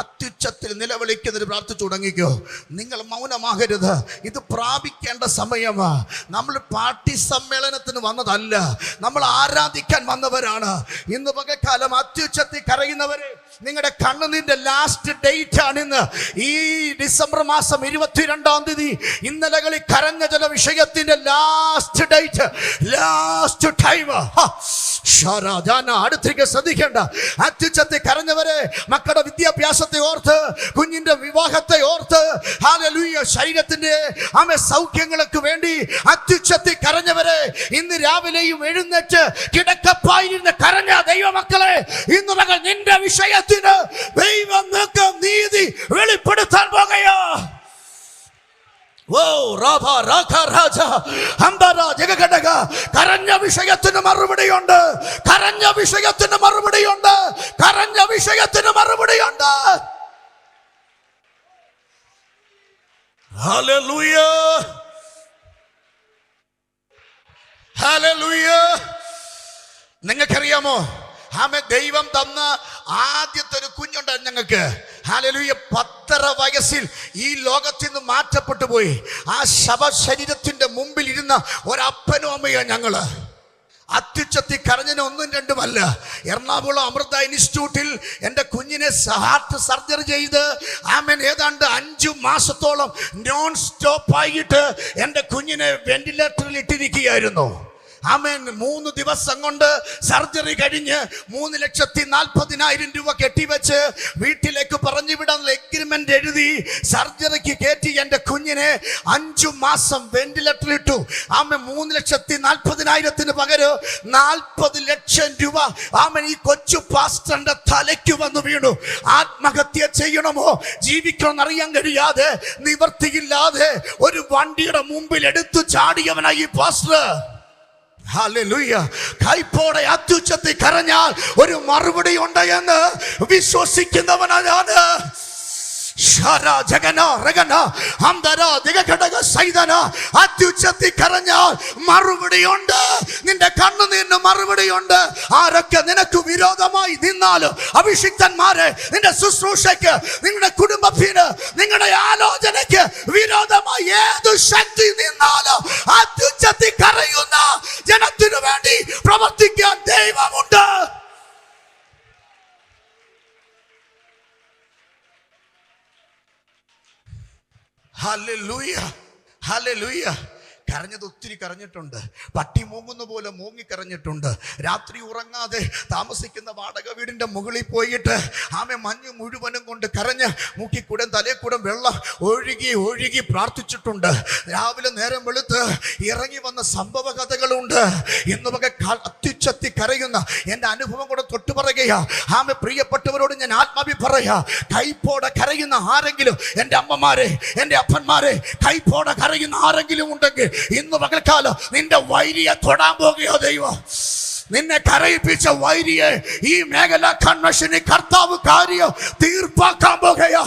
അത്യുച്ചത്തിൽ നിലവിളിക്കുന്നവർ പ്രാർത്ഥിച്ചു തുടങ്ങിക്കോ. നിങ്ങൾ മൗനമാകരുത്. ഇത് പ്രാപിക്കേണ്ട സമയമാ. നമ്മൾ പാർട്ടി സമ്മേളനത്തിന് വന്നതല്ല, നമ്മൾ ആരാധിക്കാൻ വന്നവരാണ്. ഇന്ന് പകൽക്കാലം അത്യുച്ചത്തിൽ കരയുന്നവരെ, നിങ്ങളുടെ കണ്ണുനീരിന്റെ ലാസ്റ്റ് ഡേറ്റ് ആണിന്ന്. ഈ ഡിസംബർ മാസം 22-ാം തീയതി ഇന്നലകളിൽ കരഞ്ഞ ചില വിഷയത്തിന്റെ ലാസ്റ്റ് ഡേറ്റ്, ലാസ്റ്റ് ടൈം. അടുത്തേക്ക് ശ്രദ്ധിക്കേണ്ട. അത്യുച്ചത്തിൽ കരഞ്ഞവരെ, മക്കളുടെ വിദ്യാഭ്യാസത്തെ ഓർത്ത്, കുഞ്ഞിന്റെ വിവാഹത്തെ ഓർത്ത്, ഹല്ലേലൂയ, ശരീരത്തിന്റെ സൗഖ്യങ്ങൾക്ക് വേണ്ടി അത്യുച്ചത്തിൽ കരഞ്ഞവരെ, ഇന്ന് രാവിലെയും എഴുന്നേറ്റ് കിടക്കപ്പായിരുന്ന് കരഞ്ഞ ദൈവമക്കളെ, ഇന്ന് മകൾ നിന്റെ വിഷയത്തിന് ദൈവം നിനക്ക് നീതി വെളിപ്പെടുത്താൻ പോകുകയോ. കരഞ്ഞ വിഷയത്തിന് മറുപടിയുണ്ട്. കരഞ്ഞ വിഷയത്തിന് മറുപടിയുണ്ട്. കരഞ്ഞ വിഷയത്തിന് മറുപടിയുണ്ട്. Hallelujah, hallelujah. നിങ്ങൾക്കറിയാമോ, ദൈവം തന്ന ആദ്യത്തെ ഒരു കുഞ്ഞുണ്ടായിരുന്നു ഞങ്ങൾക്ക്. ഹല്ലേലൂയ, 10 വയസ്സിൽ ഈ ലോകത്തിൽ നിന്ന് മാറ്റപ്പെട്ടു പോയി. ആ ശവശരീരത്തിന്റെ മുമ്പിൽ ഇരുന്ന ഒരപ്പനും അമ്മയോ ഞങ്ങള്. അത്യുച്ചത്തിൽ കരഞ്ഞതിന് 1-2 എറണാകുളം അമൃത ഇൻസ്റ്റിറ്റ്യൂട്ടിൽ എൻ്റെ കുഞ്ഞിനെ ഹാർട്ട് സർജറി ചെയ്ത് ഏതാണ്ട് 5 മാസത്തോളം നോൺ സ്റ്റോപ്പ് ആയിട്ട് എൻ്റെ കുഞ്ഞിനെ വെന്റിലേറ്ററിൽ ഇട്ടിരിക്കുകയായിരുന്നു. 3 ദിവസം കൊണ്ട് സർജറി കഴിഞ്ഞ് 3,40,000 രൂപ കെട്ടിവെച്ച് വീട്ടിലേക്ക് പറഞ്ഞു വിടാൻ എഗ്രിമെന്റ് ട്രീറ്റ്മെന്റ് എഴുതി സർജറിക്ക് കയറ്റി എന്റെ കുഞ്ഞിനെ 5 മാസം വെന്റിലേറ്ററിൽ ഇട്ടു. ആമ 3,40,000 പകരം 40 ലക്ഷം രൂപ ആമൻ ഈ കൊച്ചു പാസ്റ്ററിന്റെ തലയ്ക്ക് വന്നു വീണു. ആത്മഹത്യ ചെയ്യണമോ ജീവിക്കണമെന്ന് അറിയാൻ കഴിയാതെ നിവർത്തിയില്ലാതെ ഒരു വണ്ടിയുടെ മുമ്പിൽ എടുത്തു ചാടിയവനായി ഈ പാസ്റ്റർ. ഹല്ലേലൂയ. കൈപ്പോടെ അത്യുച്ചത്തിൽ കരഞ്ഞാൽ ഒരു മറുപടി ഉണ്ട് എന്ന് വിശ്വസിക്കുന്നവനാണ് ഞാൻ. അത്യുച്ചത്തിൽ കരഞ്ഞാൽ മറുപടിയുണ്ട്. നിന്റെ കണ്ണുനീരിന് മറുപടിയുണ്ട്. ആരൊക്കെ നിനക്ക് വിരോധമായി നിന്നാലും, അഭിഷിക്തന്മാരെ നിന്റെ ശുശ്രൂഷയ്ക്ക്, നിങ്ങളുടെ കുടുംബത്തിന്, നിങ്ങളുടെ ആലോചനയ്ക്ക് വിരോധമായി ഏതു ശക്തി നിന്നാലും അത്യുച്ചത്തിൽ കരയുന്ന ജനത്തിനു വേണ്ടി പ്രവർത്തിക്കാൻ ദൈവമുണ്ട്. Hallelujah, hallelujah. കരഞ്ഞത് ഒത്തിരി കരഞ്ഞിട്ടുണ്ട്. പട്ടി മൂങ്ങുന്ന പോലെ മൂങ്ങിക്കരഞ്ഞിട്ടുണ്ട്. രാത്രി ഉറങ്ങാതെ താമസിക്കുന്ന വാടക വീടിന്റെ മുകളിൽ പോയിട്ട് ആമെ മഞ്ഞ് മുഴുവനും കൊണ്ട് കരഞ്ഞ് മൂക്കിക്കൂടെ തലേക്കൂടെ വെള്ളം ഒഴുകി ഒഴുകി പ്രാർത്ഥിച്ചിട്ടുണ്ട്. രാവിലെ നേരം വെളുത്ത് ഇറങ്ങി വന്ന സംഭവ കഥകളുണ്ട്. എന്നൊക്കെ അത്യുച്ചത്തി കരയുന്ന എൻ്റെ അനുഭവം കൂടെ തൊട്ടു പറയുക. ആമെ പ്രിയപ്പെട്ടവരോട് ഞാൻ ആത്മാവി പറയാ, കൈപ്പോടെ കരയുന്ന ആരെങ്കിലും, എൻ്റെ അമ്മമാരെ, എൻ്റെ അപ്പന്മാരെ, കൈപ്പോടെ കരയുന്ന ആരെങ്കിലും ഉണ്ടെങ്കിൽ ഇന്ന് പകൽക്കാലം നിന്റെ വൈരിയെ തൊടാൻ പോകുകയോ ദൈവം. നിന്നെ കരയിപ്പിച്ച വൈരിയെ ഈ മേഖല കൺവെൻഷന് കർത്താവ് കാര്യം തീർപ്പാക്കാൻ പോകുകയോ.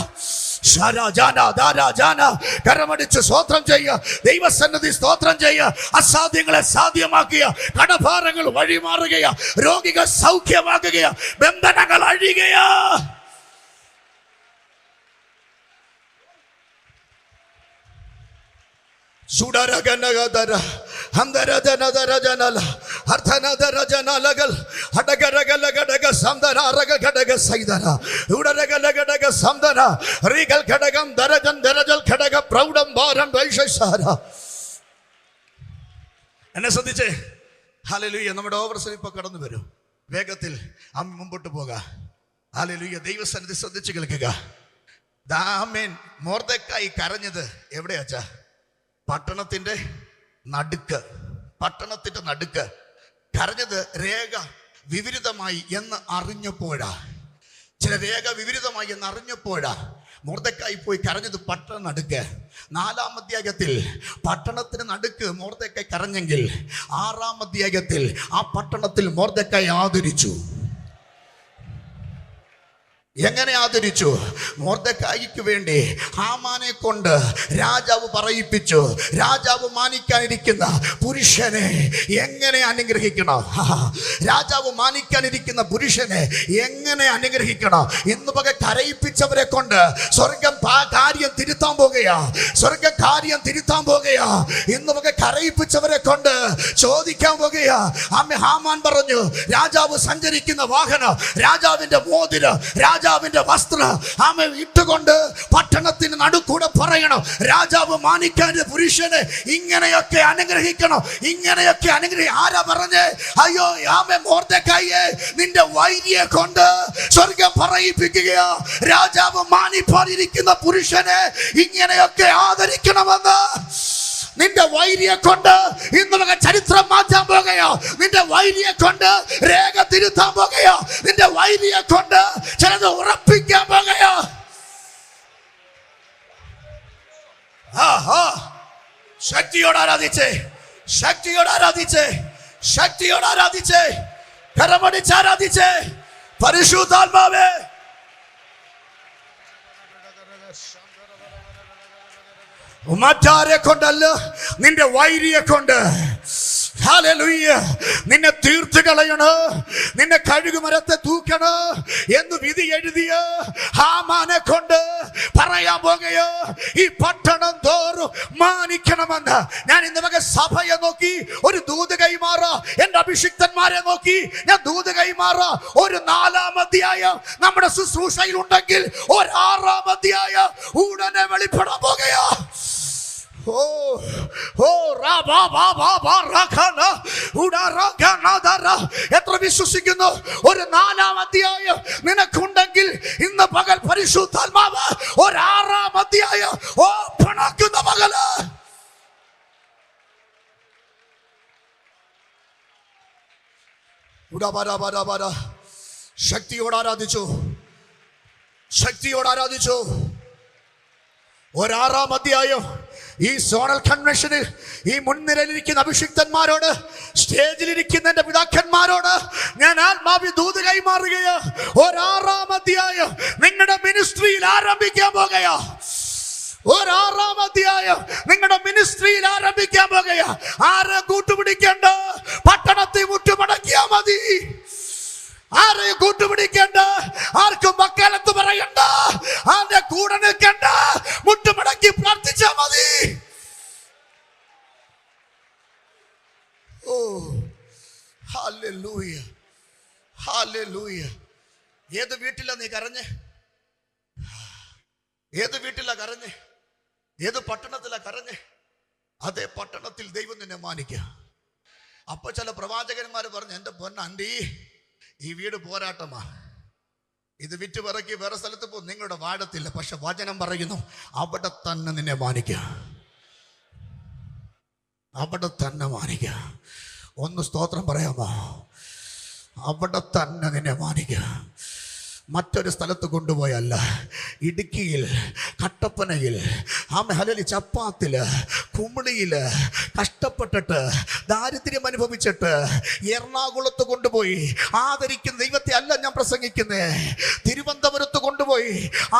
കരമടിച്ച് സ്തോത്രം ചെയ്യുക, ദൈവസന്നിധി സ്തോത്രം ചെയ്യുക. അസാധ്യങ്ങളെ സാധ്യമാക്കുക, കടഭാരങ്ങൾ വഴിമാറുകയാ, രോഗികൾ സൗഖ്യമാക്കുകയാ, ബന്ധനങ്ങൾ അഴിയുകയാ. എന്നെ ശ്രദ്ധിച്ചേ. ഹല്ലേലൂയ. നമ്മുടെ ഓവർസ്ലീപ്പ് ഇപ്പൊ കടന്നു വരും. വേഗത്തിൽ മുമ്പോട്ട് പോകാം. ഹല്ലേലൂയ. ദൈവസന്നിധി ശ്രദ്ധിച്ച് കേൾക്കുക. ദാമേൻ മൊർദെഖായി കരഞ്ഞത് എവിടെയാച്ചാ? പട്ടണത്തിന്റെ നടുക്ക്. പട്ടണത്തിന്റെ നടുക്ക് കരഞ്ഞത് രേഖ വിപരീതമായി എന്ന് അറിഞ്ഞപ്പോഴാ. ചില രേഖ വിപരീതമായി എന്ന് അറിഞ്ഞപ്പോഴാ മൊർദെഖായി പോയി കരഞ്ഞത് പട്ടണ നടുക്ക്. 4-ാം അധ്യായത്തിൽ പട്ടണത്തിന് നടുക്ക് മൊർദെഖായി കരഞ്ഞെങ്കിൽ 6-ാം അധ്യായത്തിൽ ആ പട്ടണത്തിൽ മൊർദെഖായി ആദരിച്ചു. എങ്ങനെ ആദരിച്ചു? മൊർദെഖായിക്ക് വേണ്ടി ഹാമാനെ കൊണ്ട് രാജാവ് പറയിപ്പിച്ചു. രാജാവ് മാനിക്കാനിരിക്കുന്ന പുരുഷനെ എങ്ങനെ അനുഗ്രഹിക്കണം? രാജാവ് മാനിക്കാനിരിക്കുന്ന പുരുഷനെ എങ്ങനെ അനുഗ്രഹിക്കണം? ഇന്ന് പക കരയിപ്പിച്ചവരെ കൊണ്ട് സ്വർഗം കാര്യം തിരുത്താൻ പോകുകയാ. സ്വർഗം കാര്യം തിരുത്താൻ പോകുകയാ. ഇന്ന് പക കരയിപ്പിച്ചവരെ കൊണ്ട് ചോദിക്കാൻ പോകുകയാ. അമ്മ ഹാമാൻ പറഞ്ഞു, രാജാവ് സഞ്ചരിക്കുന്ന വാഹനം, രാജാവിന്റെ മോതിരം, രാജാവിന്റെ വസ്ത്രം ആമ ഇട്ടുകൊണ്ട് പട്ടണത്തിന് നടുക്കൂടെ പറയണം, രാജാവ് മാനിക്കാന്റെ പുരുഷനെ ഇങ്ങനെയൊക്കെ അനുഗ്രഹിക്കണം, ഇങ്ങനെയൊക്കെ ആരാ പറഞ്ഞേ? അയ്യോ ആമേ മൊർദെഖായിയെ, നിന്റെ വൈരിയെ കൊണ്ട് സ്വർഗം പറയിപ്പിക്കുകയാ. രാജാവ് മാനിപ്പാനിരിക്കുന്ന പുരുഷനെ ഇങ്ങനെയൊക്കെ ആദരിക്കണമെന്ന്. നിന്റെ വൈരിയെ കൊണ്ട് ഇന്ന് ചരിത്രം മാറ്റാൻ പോകുകയോ? നിന്റെ വൈരിയെ കൊണ്ട് രേഖ തിരുത്താൻ പോകുകയോ? നിന്റെ വൈരിയെ കൊണ്ട് ചിലത് ഉറപ്പിക്കാൻ പോകുകയോ? ശക്തിയോട് ആരാധിച്ചേ, ശക്തിയോട് ആരാധിച്ചേ, ശക്തിയോട് ആരാധിച്ചേ, കരമടിച്ച് ആരാധിച്ചേ. പരിശുദ്ധാത്മാവേ, മറ്റാരെ കൊണ്ടല്ല, നിന്റെ വൈരിയെ കൊണ്ട്. ഹല്ലേലൂയ. നിന്നെ തീർത്ത് കളയണോ, നിന്നെ കഴുകുമരത്തെ തൂക്കണോ എന്ന് വിധി എഴുതിയ ഹാമാനെ കൊണ്ട് പറയാൻ പോകുകയോ ഈ പട്ടണം തോറും മാനിക്കണമെന്ന്. ഞാൻ ഇന്ന് മക സഭയെ നോക്കി ഒരു ദൂത് കൈമാറാ, എന്റെ അഭിഷിക്തന്മാരെ നോക്കി ഞാൻ ദൂത് കൈമാറാ. ഒരു 4-ാം അധ്യായം നമ്മുടെ ശുശ്രൂഷയിൽ ഉണ്ടെങ്കിൽ ഒരു 6-ാം അധ്യായം ഉടനെ വെളിപ്പെടാൻ പോകുകയോ. എത്ര വിശ്വസിക്കുന്നു ഒരു 4-ാം അധ്യായം നിനക്കുണ്ടെങ്കിൽ ഇന്ന് പകൽ പരിശുദ്ധാത്മാവ് ഒരാറാം അധ്യായം ഓപ്പൺ ആക്കുന്ന മകള്. ശക്തിയോട് ആരാധിച്ചു, ശക്തിയോട് ആരാധിച്ചു. ഒരാറാം അധ്യായം ഈ സോണൽ കൺവെൻഷന് ഈ മുൻനിരയിലിരിക്കുന്ന അഭിഷിക്തന്മാരോട്, സ്റ്റേജിലിരിക്കുന്ന എന്റെ പിതാക്കന്മാരോട് ഞാൻ ആത്മാവി ദൂത് കൈമാറുകയോ. ഒരാറാം അധ്യായം നിങ്ങളുടെ മിനിസ്ട്രിയിൽ ആരംഭിക്കാൻ പോകുകയോ. ഒരാറാം അധ്യായം നിങ്ങളുടെ മിനിസ്ട്രിയിൽ ആരംഭിക്കാൻ പോകുകയോ. ആരെ കൂട്ടുപിടിക്കേണ്ട, പട്ടണത്തിൽ മുട്ടുമടക്കിയാ മതി. ആരെയും കൂട്ടുപിടിക്കേണ്ട, ആർക്കും വക്കാലത്ത് പറയണ്ട, ആരുടെ കൂടെ നിൽക്കണ്ട, മുട്ടുമടക്കി പ്രാർത്ഥിച്ചാ മതി. ഓ ഹല്ലേലൂയ, ഹല്ലേലൂയ. ഏത് വീട്ടിലാ നീ കരഞ്ഞേ? ഏത് വീട്ടിലാ കരഞ്ഞേ? ഏത് പട്ടണത്തിലാ കരഞ്ഞേ? അതേ പട്ടണത്തിൽ ദൈവം നിന്നെ മാനിക്കുക. അപ്പൊ ചില പ്രവാചകന്മാർ പറഞ്ഞു, എന്റെ പൊന്നാൻറ്റി, ഈ വീട് പോരാട്ടമാ, ഇത് വിറ്റ് പിറക്കി വേറെ സ്ഥലത്ത് പോകും, നിങ്ങളുടെ വാഴത്തില്ല. പക്ഷെ വചനം പറയുന്നു, അവിടെ തന്നെ നിന്നെ മാനിക്കുക, അവിടെ തന്നെ മാനിക്കുക. ഒന്ന് സ്തോത്രം പറയാമോ? അവിടെ തന്നെ നിന്നെ മാനിക്കുക. മറ്റൊരു സ്ഥലത്ത് കൊണ്ടുപോയല്ല, ഇടുക്കിയിൽ, കട്ടപ്പനയിൽ, ഹലലി ചപ്പാത്തിൽ, കുമിളിയിൽ കഷ്ടപ്പെട്ടിട്ട് ദാരിദ്ര്യം അനുഭവിച്ചിട്ട് എറണാകുളത്ത് കൊണ്ടുപോയി ആദരിക്കുന്ന ദൈവത്തെ അല്ല ഞാൻ പ്രസംഗിക്കുന്നേ. തിരുവനന്തപുരത്ത് കൊണ്ടുപോയി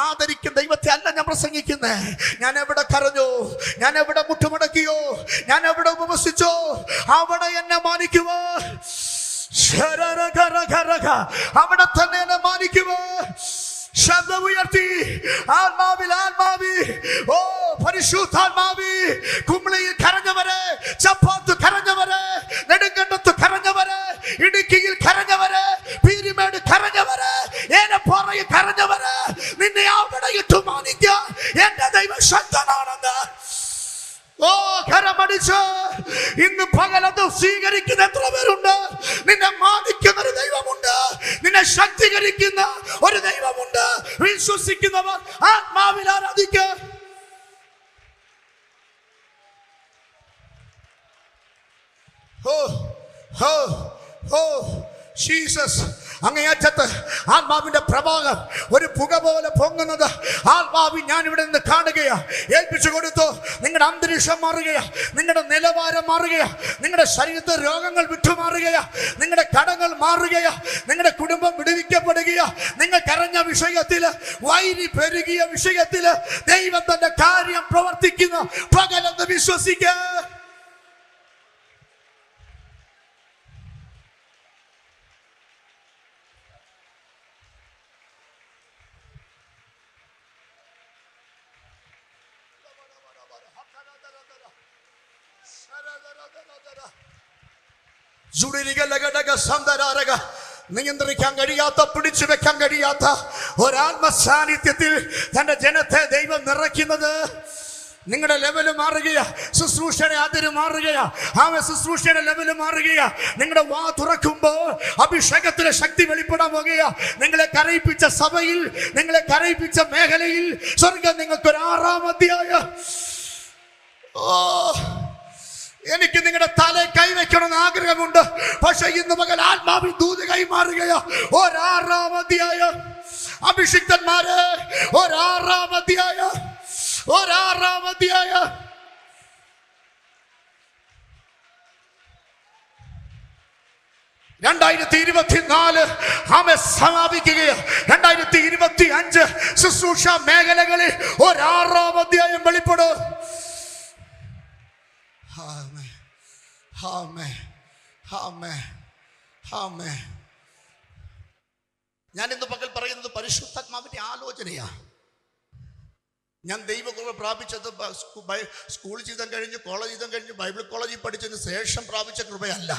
ആദരിക്കുന്ന ദൈവത്തെ അല്ല ഞാൻ പ്രസംഗിക്കുന്നേ. ഞാൻ എവിടെ കരഞ്ഞോ, ഞാൻ എവിടെ മുട്ടുമടക്കിയോ, ഞാൻ എവിടെ ഉപവസിച്ചോ, അവിടെ എന്നെ മാനിക്കുമോ. അവിടെ തന്നെ എന്നെ മാനിക്കുമോ. ശബ്ദം ഉയർത്തി ആത്മാവിൽ, ആത്മാവി, ഓ പരിശുദ്ധാത്മാവി, കുമിളിയിൽ കരഞ്ഞവരെ, ചപ്പാത്ത് കരഞ്ഞവരെ, നെടുങ്കണ്ടത്ത് കരഞ്ഞവരെ, ഇടുക്കിയിൽ കരഞ്ഞവരെ, പീരിമേട് കരഞ്ഞവരെ, ഏലപ്പാറയിൽ കരഞ്ഞവരെ, നിന്നെ അവിടെ ഇട്ടു മാനിക്കാൻ എന്റെ ദൈവം ശക്തനാണെന്ന്. ഓ കരമടിച്ച് ഇന്ന് പകലത് സ്വീകരിക്കുന്ന എത്ര പേരുണ്ട്? നിന്നെ മാനിക്കുന്ന ഒരു ദൈവമുണ്ട്, നിന്നെ ശക്തീകരിക്കുന്ന ഒരു ദൈവമുണ്ട്. വിശ്വസിക്കുന്നവർ ആത്മാവിൽ ആരാധിക്കുക. ഓ ഓ ഓ ജീസസ്. അങ്ങേയറ്റത്ത് ആത്മാവിന്റെ പ്രഭാവം ഒരു പുക പോലെ പൊങ്ങുന്നത് ആത്മാവി ഞാൻ ഇവിടെ നിന്ന് കാണുകയാ. ഏൽപ്പിച്ചു കൊടുത്തു. നിങ്ങളുടെ അന്തരീക്ഷം മാറുകയാ, നിങ്ങളുടെ നിലവാരം മാറുകയാ, നിങ്ങളുടെ ശരീരത്തെ രോഗങ്ങൾ വിട്ടുമാറുകയാ, നിങ്ങളുടെ കടങ്ങൾ മാറുകയാ, നിങ്ങളുടെ കുടുംബം വിടുവിക്കപ്പെടുകയാ. നിങ്ങൾ കരഞ്ഞ വിഷയത്തില്, വൈരി പെരുകിയ വിഷയത്തില് ദൈവം തന്റെ കാര്യം പ്രവർത്തിക്കുന്ന പകലെന്ന് വിശ്വസിക്കുക. നിയന്ത്രിക്കാൻ കഴിയാത്ത, പിടിച്ചു വെക്കാൻ കഴിയാത്ത ഒരാത്മ സാന്നിധ്യത്തിൽ തന്റെ ജനത്തെ ദൈവം നിറയ്ക്കുന്നത്. നിങ്ങളുടെ ലെവല് മാറുകയാ, ശുശ്രൂഷയുടെ അതിര് മാറുകയാ, ശുശ്രൂഷയുടെ ലെവല് മാറുകയാ. നിങ്ങളുടെ വാ തുറക്കുമ്പോൾ അഭിഷേകത്തിലെ ശക്തി വെളിപ്പെടാൻ പോകുകയാ. നിങ്ങളെ കരയിപ്പിച്ച സഭയിൽ, നിങ്ങളെ കരയിപ്പിച്ച മേഖലയിൽ സ്വർഗം നിങ്ങൾക്കൊരു ആറാം അധ്യായം. എനിക്ക് നിങ്ങളുടെ തലയിൽ കൈവയ്ക്കണമെന്ന് ആഗ്രഹമുണ്ട്. പക്ഷെ ഇന്ന് മകൻ ആത്മാവിൽ ദൂത് കൈമാറുകയോ. ഒരാറാം അധ്യായം അഭിഷിക്തന്മാരെ, ഒരാറാം അധ്യായം, ഒരാറാം അധ്യായം. ആമേ സമാപിക്കുകയോ. 2025 ശുശ്രൂഷ മേഖലകളിൽ ഒരാറാം അധ്യായം വെളിപ്പെടും. ഞാൻ ഇന്ന് പകൽ പറയുന്നത് പരിശുദ്ധാത്മാവിന്റെ ആലോചനയാ. ഞാൻ ദൈവകൃപ പ്രാപിച്ചത് സ്കൂൾ ജീവിതം കഴിഞ്ഞ്, കോളേജ് ജീവിതം കഴിഞ്ഞ്, ബൈബിൾ കോളേജിൽ പഠിച്ചതിന് ശേഷം പ്രാപിച്ച കൃപയല്ല.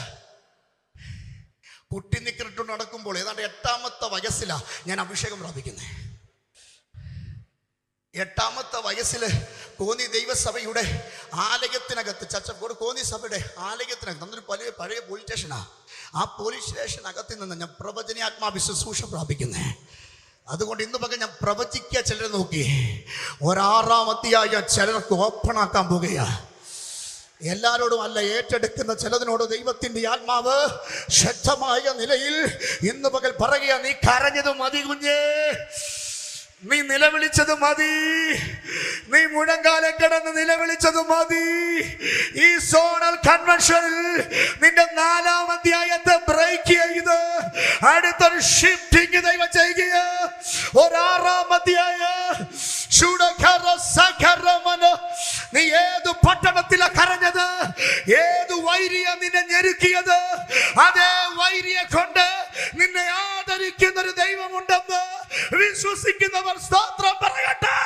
കുട്ടി നിക്കറിട്ട് നടക്കുമ്പോൾ ഏതാണ്ട് 8ാമത്തെ വയസ്സിലാണ് ഞാൻ അഭിഷേകം പ്രാപിക്കുന്നത്. 8ാമത്തെ വയസ്സിൽ കോന്നി ദൈവസഭയുടെ ആലയത്തിനകത്ത്, ചച്ചക്കോട് കോന്നി സഭയുടെ ആലയത്തിനകത്ത്, അന്നൊരു പഴയ പോലീസ് സ്റ്റേഷനാണ്. ആ പോലീസ് സ്റ്റേഷനകത്ത് നിന്ന് ഞാൻ പ്രവചനാത്മാ ശുശ്രൂഷ പ്രാപിക്കുന്നത്. അതുകൊണ്ട് ഇന്ന് പകൽ ഞാൻ പ്രവചിക്കുക. ചിലരെ നോക്കി 6-ാം അധ്യായം ചിലർക്ക് ഓപ്പൺ ആക്കാൻ പോകുകയാ. എല്ലാരോടും അല്ല, ഏറ്റെടുക്കുന്ന ചിലതിനോട് ദൈവത്തിന്റെ ആത്മാവ് ശക്തമായ നിലയിൽ ഇന്ന് പകൽ പറയുക, നീ കരഞ്ഞത് മതി കുഞ്ഞേ, നീ നിലവിളിച്ചത് മതി, നീ മുഴങ്കാലം കിടന്ന് നിലവിളിച്ചത് മതി. ഈ സോണൽ കൺവെൻഷനിൽ നിന്റെ 4-ാം അധ്യായത്തെ ബ്രേക്ക് ചെയ്ത് അടുത്തൊരു ഷിഫ്റ്റിംഗ് ദൈവം ചെയ്യുക. 6-ാം അധ്യായം നീ ഏതു പട്ടണത്തിലാ കരഞ്ഞത്, ഏതു വൈരിയ നിന്നെ ഞെരുക്കിയത്, അതേ വൈരിയെ കൊണ്ട് നിന്നെ ആദരിക്കുന്ന ഒരു ദൈവമുണ്ടെന്ന് വിശ്വസിക്കുന്നവർ സ്തോത്രം പറയട്ടെ.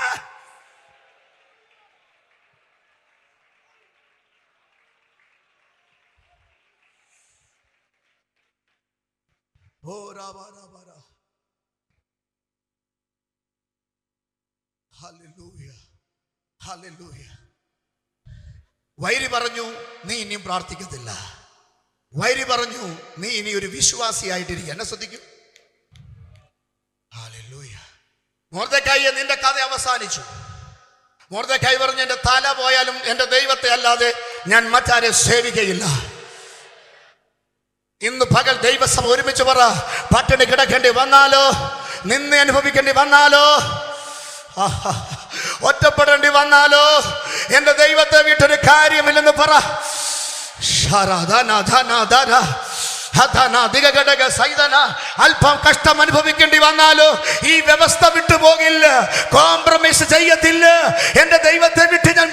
വൈരി പറഞ്ഞു നീ ഇനിയും പ്രാർത്ഥിക്കത്തില്ല. വൈരി പറഞ്ഞു നീ ഇനി ഒരു വിശ്വാസിയായിട്ടിരിക്കുക. എന്നെ ശ്രദ്ധിക്കും. മൊർദെഖായിയെ, നിന്റെ കഥ അവസാനിച്ചു. മൊർദെഖായി പറഞ്ഞു, എന്റെ തല പോയാലും എന്റെ ദൈവത്തെ അല്ലാതെ ഞാൻ മറ്റാരെ സേവിക്കയില്ല. ഇന്ന് പകൽ ദൈവസഭ ഒരുമിച്ച് പറ, പട്ടിണി കിടക്കേണ്ടി വന്നാലോ, നിന്നെ അനുഭവിക്കേണ്ടി വന്നാലോ, ഒറ്റപ്പെടേണ്ടി വന്നാലോ, എന്റെ ദൈവത്തെ വിട്ടൊരു കാര്യമില്ലെന്ന് പറ. അല്പം കഷ്ടം അനുഭവിക്കേണ്ടി വന്നാലോ ഈ വ്യവസ്ഥ വിട്ടുപോകില്ല, കോംപ്രമൈസ് ചെയ്യത്തില്ല. എന്റെ ദൈവത്തെ വിട്ട് ഞാൻ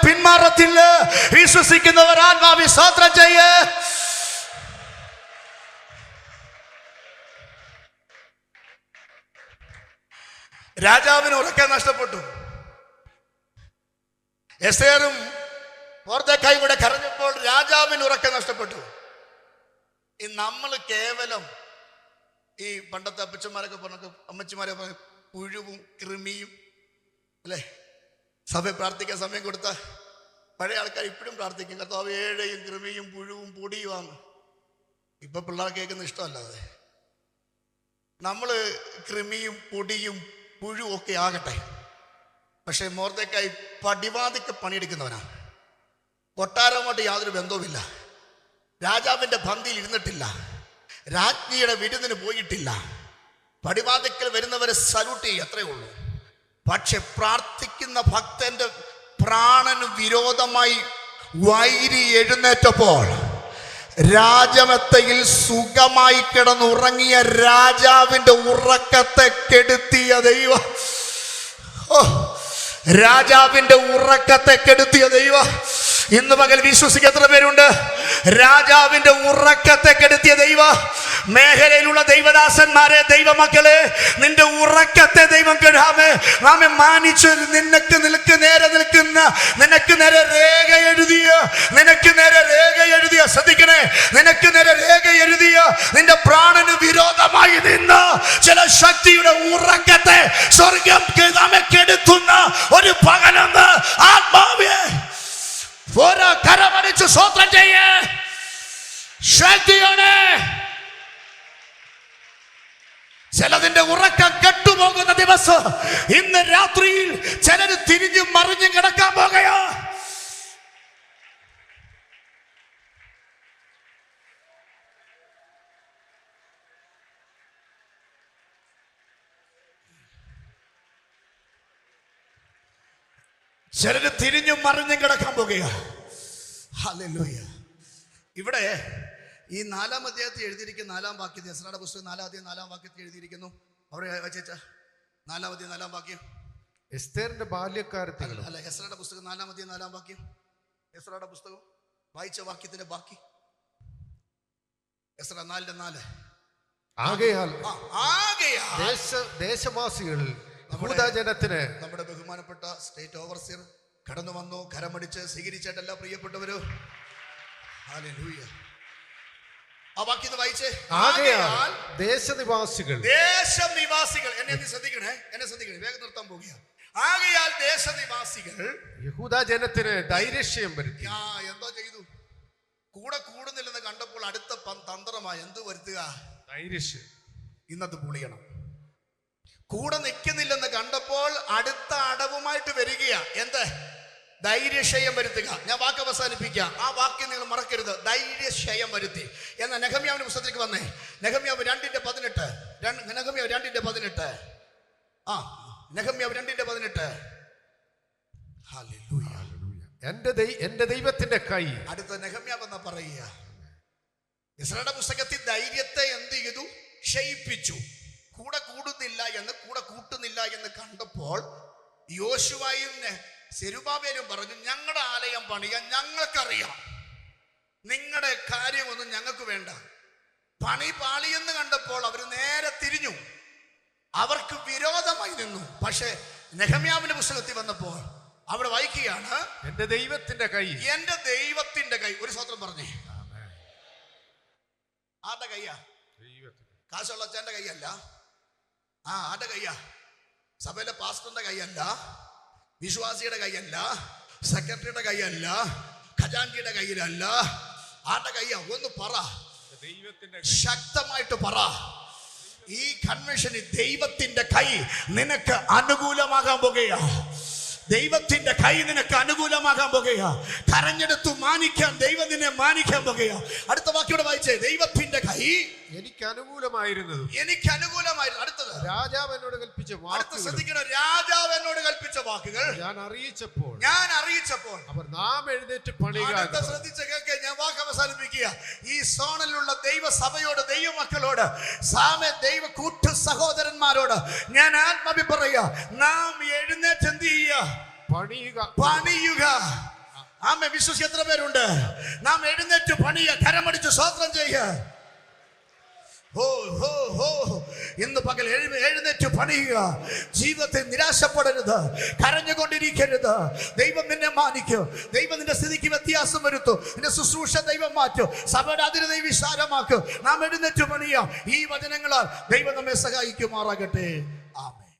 പിന്മാറത്തില്ല. വിശ്വസിക്കുന്നവർ ആത്മാവി സ്തോത്രം ചെയ്യ. രാജാവിന് ഉറക്കെ നഷ്ടപ്പെട്ടു. എസ്തേറും മൊർദെഖായിയും കൂടെ കരഞ്ഞപ്പോൾ രാജാവിന് ഉറക്കെ നഷ്ടപ്പെട്ടു. നമ്മൾ കേവലം ഈ പണ്ടത്തെ അപ്പച്ചന്മാരൊക്കെ പറഞ്ഞ അമ്മച്ചിമാരെ പുഴുവും കൃമിയും അല്ലേ, സഭയെ പ്രാർത്ഥിക്കാൻ സമയം കൊടുത്ത പഴയ ആൾക്കാർ ഇപ്പോഴും പ്രാർത്ഥിക്കും, കർത്താവ് ഏഴയും കൃമിയും പുഴുവും പൊടിയുമാണ്. ഇപ്പൊ പിള്ളേർ കേൾക്കുന്ന ഇഷ്ടമല്ലാതെ നമ്മൾ കൃമിയും പൊടിയും പുഴുവും ഒക്കെ ആകട്ടെ. പക്ഷെ മൊർദെഖായി പടിവാതിക്ക് പണിയെടുക്കുന്നവനാ. കൊട്ടാരമായിട്ട് യാതൊരു ബന്ധവുമില്ല. രാജാവിന്റെ പന്തിയിൽ ഇരുന്നിട്ടില്ല. രാജ്ഞിയുടെ വിരുന്നിന് പോയിട്ടില്ല. പടിവാതിക്കൽ വരുന്നവരെ സല്യൂട്ട് ചെയ്യും, അത്രേ ഉള്ളൂ. പക്ഷെ പ്രാർത്ഥിക്കുന്ന ഭക്തന്റെ പ്രാണന് വിരോധമായി വൈരി എഴുന്നേറ്റപ്പോൾ രാജമെത്തയിൽ സുഖമായി കിടന്നുറങ്ങിയ രാജാവിന്റെ ഉറക്കത്തെ കെടുത്തിയ ദൈവം, രാജാവിന്റെ ഉറക്കത്തെ കെടുത്തിയ ദൈവം ഇന്ന് പകൽ വിശ്വസിക്കുന്ന എത്ര പേരുണ്ട്? രാജാവിന്റെ ഉറക്കത്തെ കെടുത്തിയ ദൈവ മേഖലയിലുള്ള ദൈവദാസന്മാരെ, ദൈവമക്കളെ, നിന്റെ ഉറക്കത്തെ ദൈവം കെടാമേ. നാമെ മാനിച്ച് നിനക്ക് നേരെ നിൽക്കുന്ന, നിനക്ക് നേരെ രേഖ എഴുതിയ ശ്രദ്ധിക്കണേ, നിനക്ക് നേരെ രേഖ എഴുതിയ നിന്റെ പ്രാണന് വിരോധമായി നിന്ന് ചില ശക്തിയുടെ ഉറക്കത്തെ സ്വർഗം നാമെ കെടുത്തുന്ന ഒരു പകലെന്ന് ആത്മാവേ ഓരോ കരമടിച്ച് സ്തോത്രം ചെയ്യേ. ശക്തിയാണ്. ചിലതിന്റെ ഉറക്കം കെട്ടുപോകുന്ന ദിവസം ഇന്ന് രാത്രിയിൽ ചിലര് തിരിഞ്ഞും മറിഞ്ഞും കിടക്കാൻ പോകുകയോ. ചിലര് തിരിഞ്ഞും മറിഞ്ഞും കിടക്കാൻ പോകുക. ഹല്ലേലൂയ. ഇവിടെ ഈ 4-ാം അധ്യായത്തിൽ എഴുതിയിരിക്കുന്ന 4-ാം വാക്യത്തിൽ, എസ്രായുടെ പുസ്തകം 4-ാം അധ്യായം 4-ാം വാക്യത്തിൽ എഴുതിയിരിക്കുന്നു. അവിടെ വായിച്ച 4-ാം അധ്യായം 4-ാം വാക്യം, എസ്തേറിന്റെ ബാല്യക്കാരത്തിൽ അല്ല, എസ്രായുടെ പുസ്തകം 4-ാം അധ്യായം 4-ാം വാക്യം, എസ്രായുടെ പുസ്തകം വായിച്ച വാക്യത്തിന്റെ ബാക്കി, എസ്രാ 4:4. ആകയാൽ ദേശവാസികൾ യഹൂദജനത്തിന്, നമ്മുടെ ബഹുമാനപ്പെട്ട സ്റ്റേറ്റ് ഓവർസിയർ കടന്നു വന്നു, കരമടിച്ച് സ്വീകരിച്ചിട്ടല്ല പ്രിയപ്പെട്ടവരോ. ഹല്ലേലൂയ. ആ വാക്യം വായിച്ചേ. ആകയാൽ ദേശനിവാസികൾ എന്നെ ശ്രദ്ധിക്കണേ, വേഗം നിർത്താൻ പോകുക. ആകയാൽ ദേശനിവാസികൾ യഹൂദജനത്തിന് ധൈര്യം വരുത്തി. എന്തോ ചെയ്തു? കൂടെ കൂടുന്നില്ലെന്ന് കണ്ടപ്പോൾ അടുത്ത തന്ത്രമായി എന്ത് വരുത്തുക? ധൈര്യം. ഇന്നത് പൊളിയണം. കൂടെ നിൽക്കുന്നില്ലെന്ന് കണ്ടപ്പോൾ അടുത്ത അടവുമായിട്ട് വരികയാ. എന്ത്? ധൈര്യക്ഷയം വരുത്തുക. ഞാൻ വാക്ക് അവസാനിപ്പിക്കാം. ആ വാക്യം നിങ്ങൾ മറക്കരുത്. ധൈര്യക്ഷയം വരുത്തി. എന്നാൽ നെഹമ്യാവിന്റെ പുസ്തകത്തിലേക്ക് വന്നേ. നെഹമ്യാവ് 2:18. നെഹമ്യാവ് 2:18. നെഹമ്യാവ് 2:18. ഹല്ലേലൂയ. എന്റെ ദൈവത്തിന്റെ കൈ. അടുത്ത നെഹമ്യാവ് എന്നാ പറയുക. ഇസ്രായേലിന്റെ പുസ്തകത്തിൽ ധൈര്യത്തെ എന്ത് ചെയ്തു? ക്ഷയിപ്പിച്ചു. കൂടെ കൂടുന്നില്ല എന്ന്, കൂടെ കൂട്ടുന്നില്ല എന്ന് കണ്ടപ്പോൾ യോശുവയും സെരുബാബേലും പറഞ്ഞു, ഞങ്ങളുടെ ആലയം പണിയാൻ ഞങ്ങൾക്കറിയാം, നിങ്ങളുടെ കാര്യമൊന്നും ഞങ്ങൾക്ക് വേണ്ട. പണി പാളിയെന്ന് കണ്ടപ്പോൾ അവർ നേരെ തിരിഞ്ഞു, അവർക്ക് വിരോധമായി നിന്നു. പക്ഷേ നെഹമ്യാവിന്റെ പുസ്തകത്തിൽ വന്നപ്പോൾ അവിടെ വായിക്കുകയാണ്, എന്റെ ദൈവത്തിന്റെ കൈ. എന്റെ ദൈവത്തിന്റെ കൈ. ഒരു സ്വത്രം പറഞ്ഞേ. ആരുടെ കയ്യാ? കാശുള്ള അച്ഛന്റെ കൈയല്ല. ആരുടെ കയ്യാ? സഭയിലെ പാസ്റ്ററിന്റെ കൈയല്ല, വിശ്വാസിയുടെ കൈയല്ല, സെക്രട്ടറിയുടെ കൈയല്ല, ഖജാൻജിയുടെ കയ്യിലല്ല. ആരുടെ കയ്യാ? ഒന്ന് പറ, ശക്തമായിട്ട് പറ. ഈ കൺവെൻഷനിൽ ദൈവത്തിന്റെ കൈ നിനക്ക് അനുകൂലമാകാൻ പോകുകയാ. ദൈവത്തിന്റെ കൈ നിനക്ക് അനുകൂലമാകാൻ പോകുകയാ. കരഞ്ഞെടുത്തു മാനിക്കാൻ ദൈവം നിന്നെ മാനിക്കാൻ പോകുകയാ. അടുത്ത വാക്യോടെ വായിച്ചേ. ദൈവത്തിന്റെ കൈ എനിക്ക് അനുകൂലമായിരുന്നത്. അടുത്തത്, രാജാവ് എന്നോട് കൽപ്പിച്ച വാക്കുകൾ. ശ്രദ്ധിക്കണം, രാജാവ് എന്നോട് കൽപ്പിച്ച വാക്കുകൾ ഞാൻ അറിയിച്ചപ്പോൾ അവർ നാം എഴുന്നേറ്റ് പണിയുക. ശ്രദ്ധിച്ച കേൾക്കെ, ഞാൻ വാക്ക് അവസാനിപ്പിക്കുക. ഈ സോണിലുള്ള ദൈവസഭയോട്, ദൈവമക്കളോട്, ദൈവ കൂട്ടു സഹോദരന്മാരോട് ഞാൻ ആത്മാവി പറയുക, നാം എഴുന്നേറ്റ് എന്ത് ചെയ്യുക? പണിയുക. ആമേ. വിശ്വസിച്ച് എത്ര പേരുണ്ട്? നാം എഴുന്നേറ്റ് പണിയുക. കരമടിച്ച് സ്തോത്രം ചെയ്യുക. ഇന്ന് പകൽ എഴുന്നേറ്റ് പണിയുക. ജീവിതത്തിൽ നിരാശപ്പെടരുത്, കരഞ്ഞുകൊണ്ടിരിക്കരുത്. ദൈവം നിന്നെ മാനിക്കും. ദൈവം നിന്റെ സ്ഥിതിക്ക് വ്യത്യാസം വരുത്തും. നിന്റെ ശുശ്രൂഷ ദൈവം മാറ്റും. സഭയുടെ അതിരുനെ വിശാലമാക്കും. നാം എഴുന്നേറ്റ് പണിയാം. ഈ വചനങ്ങളാൽ ദൈവം നമ്മെ സഹായിക്കുമാറാകട്ടെ. ആമേൻ.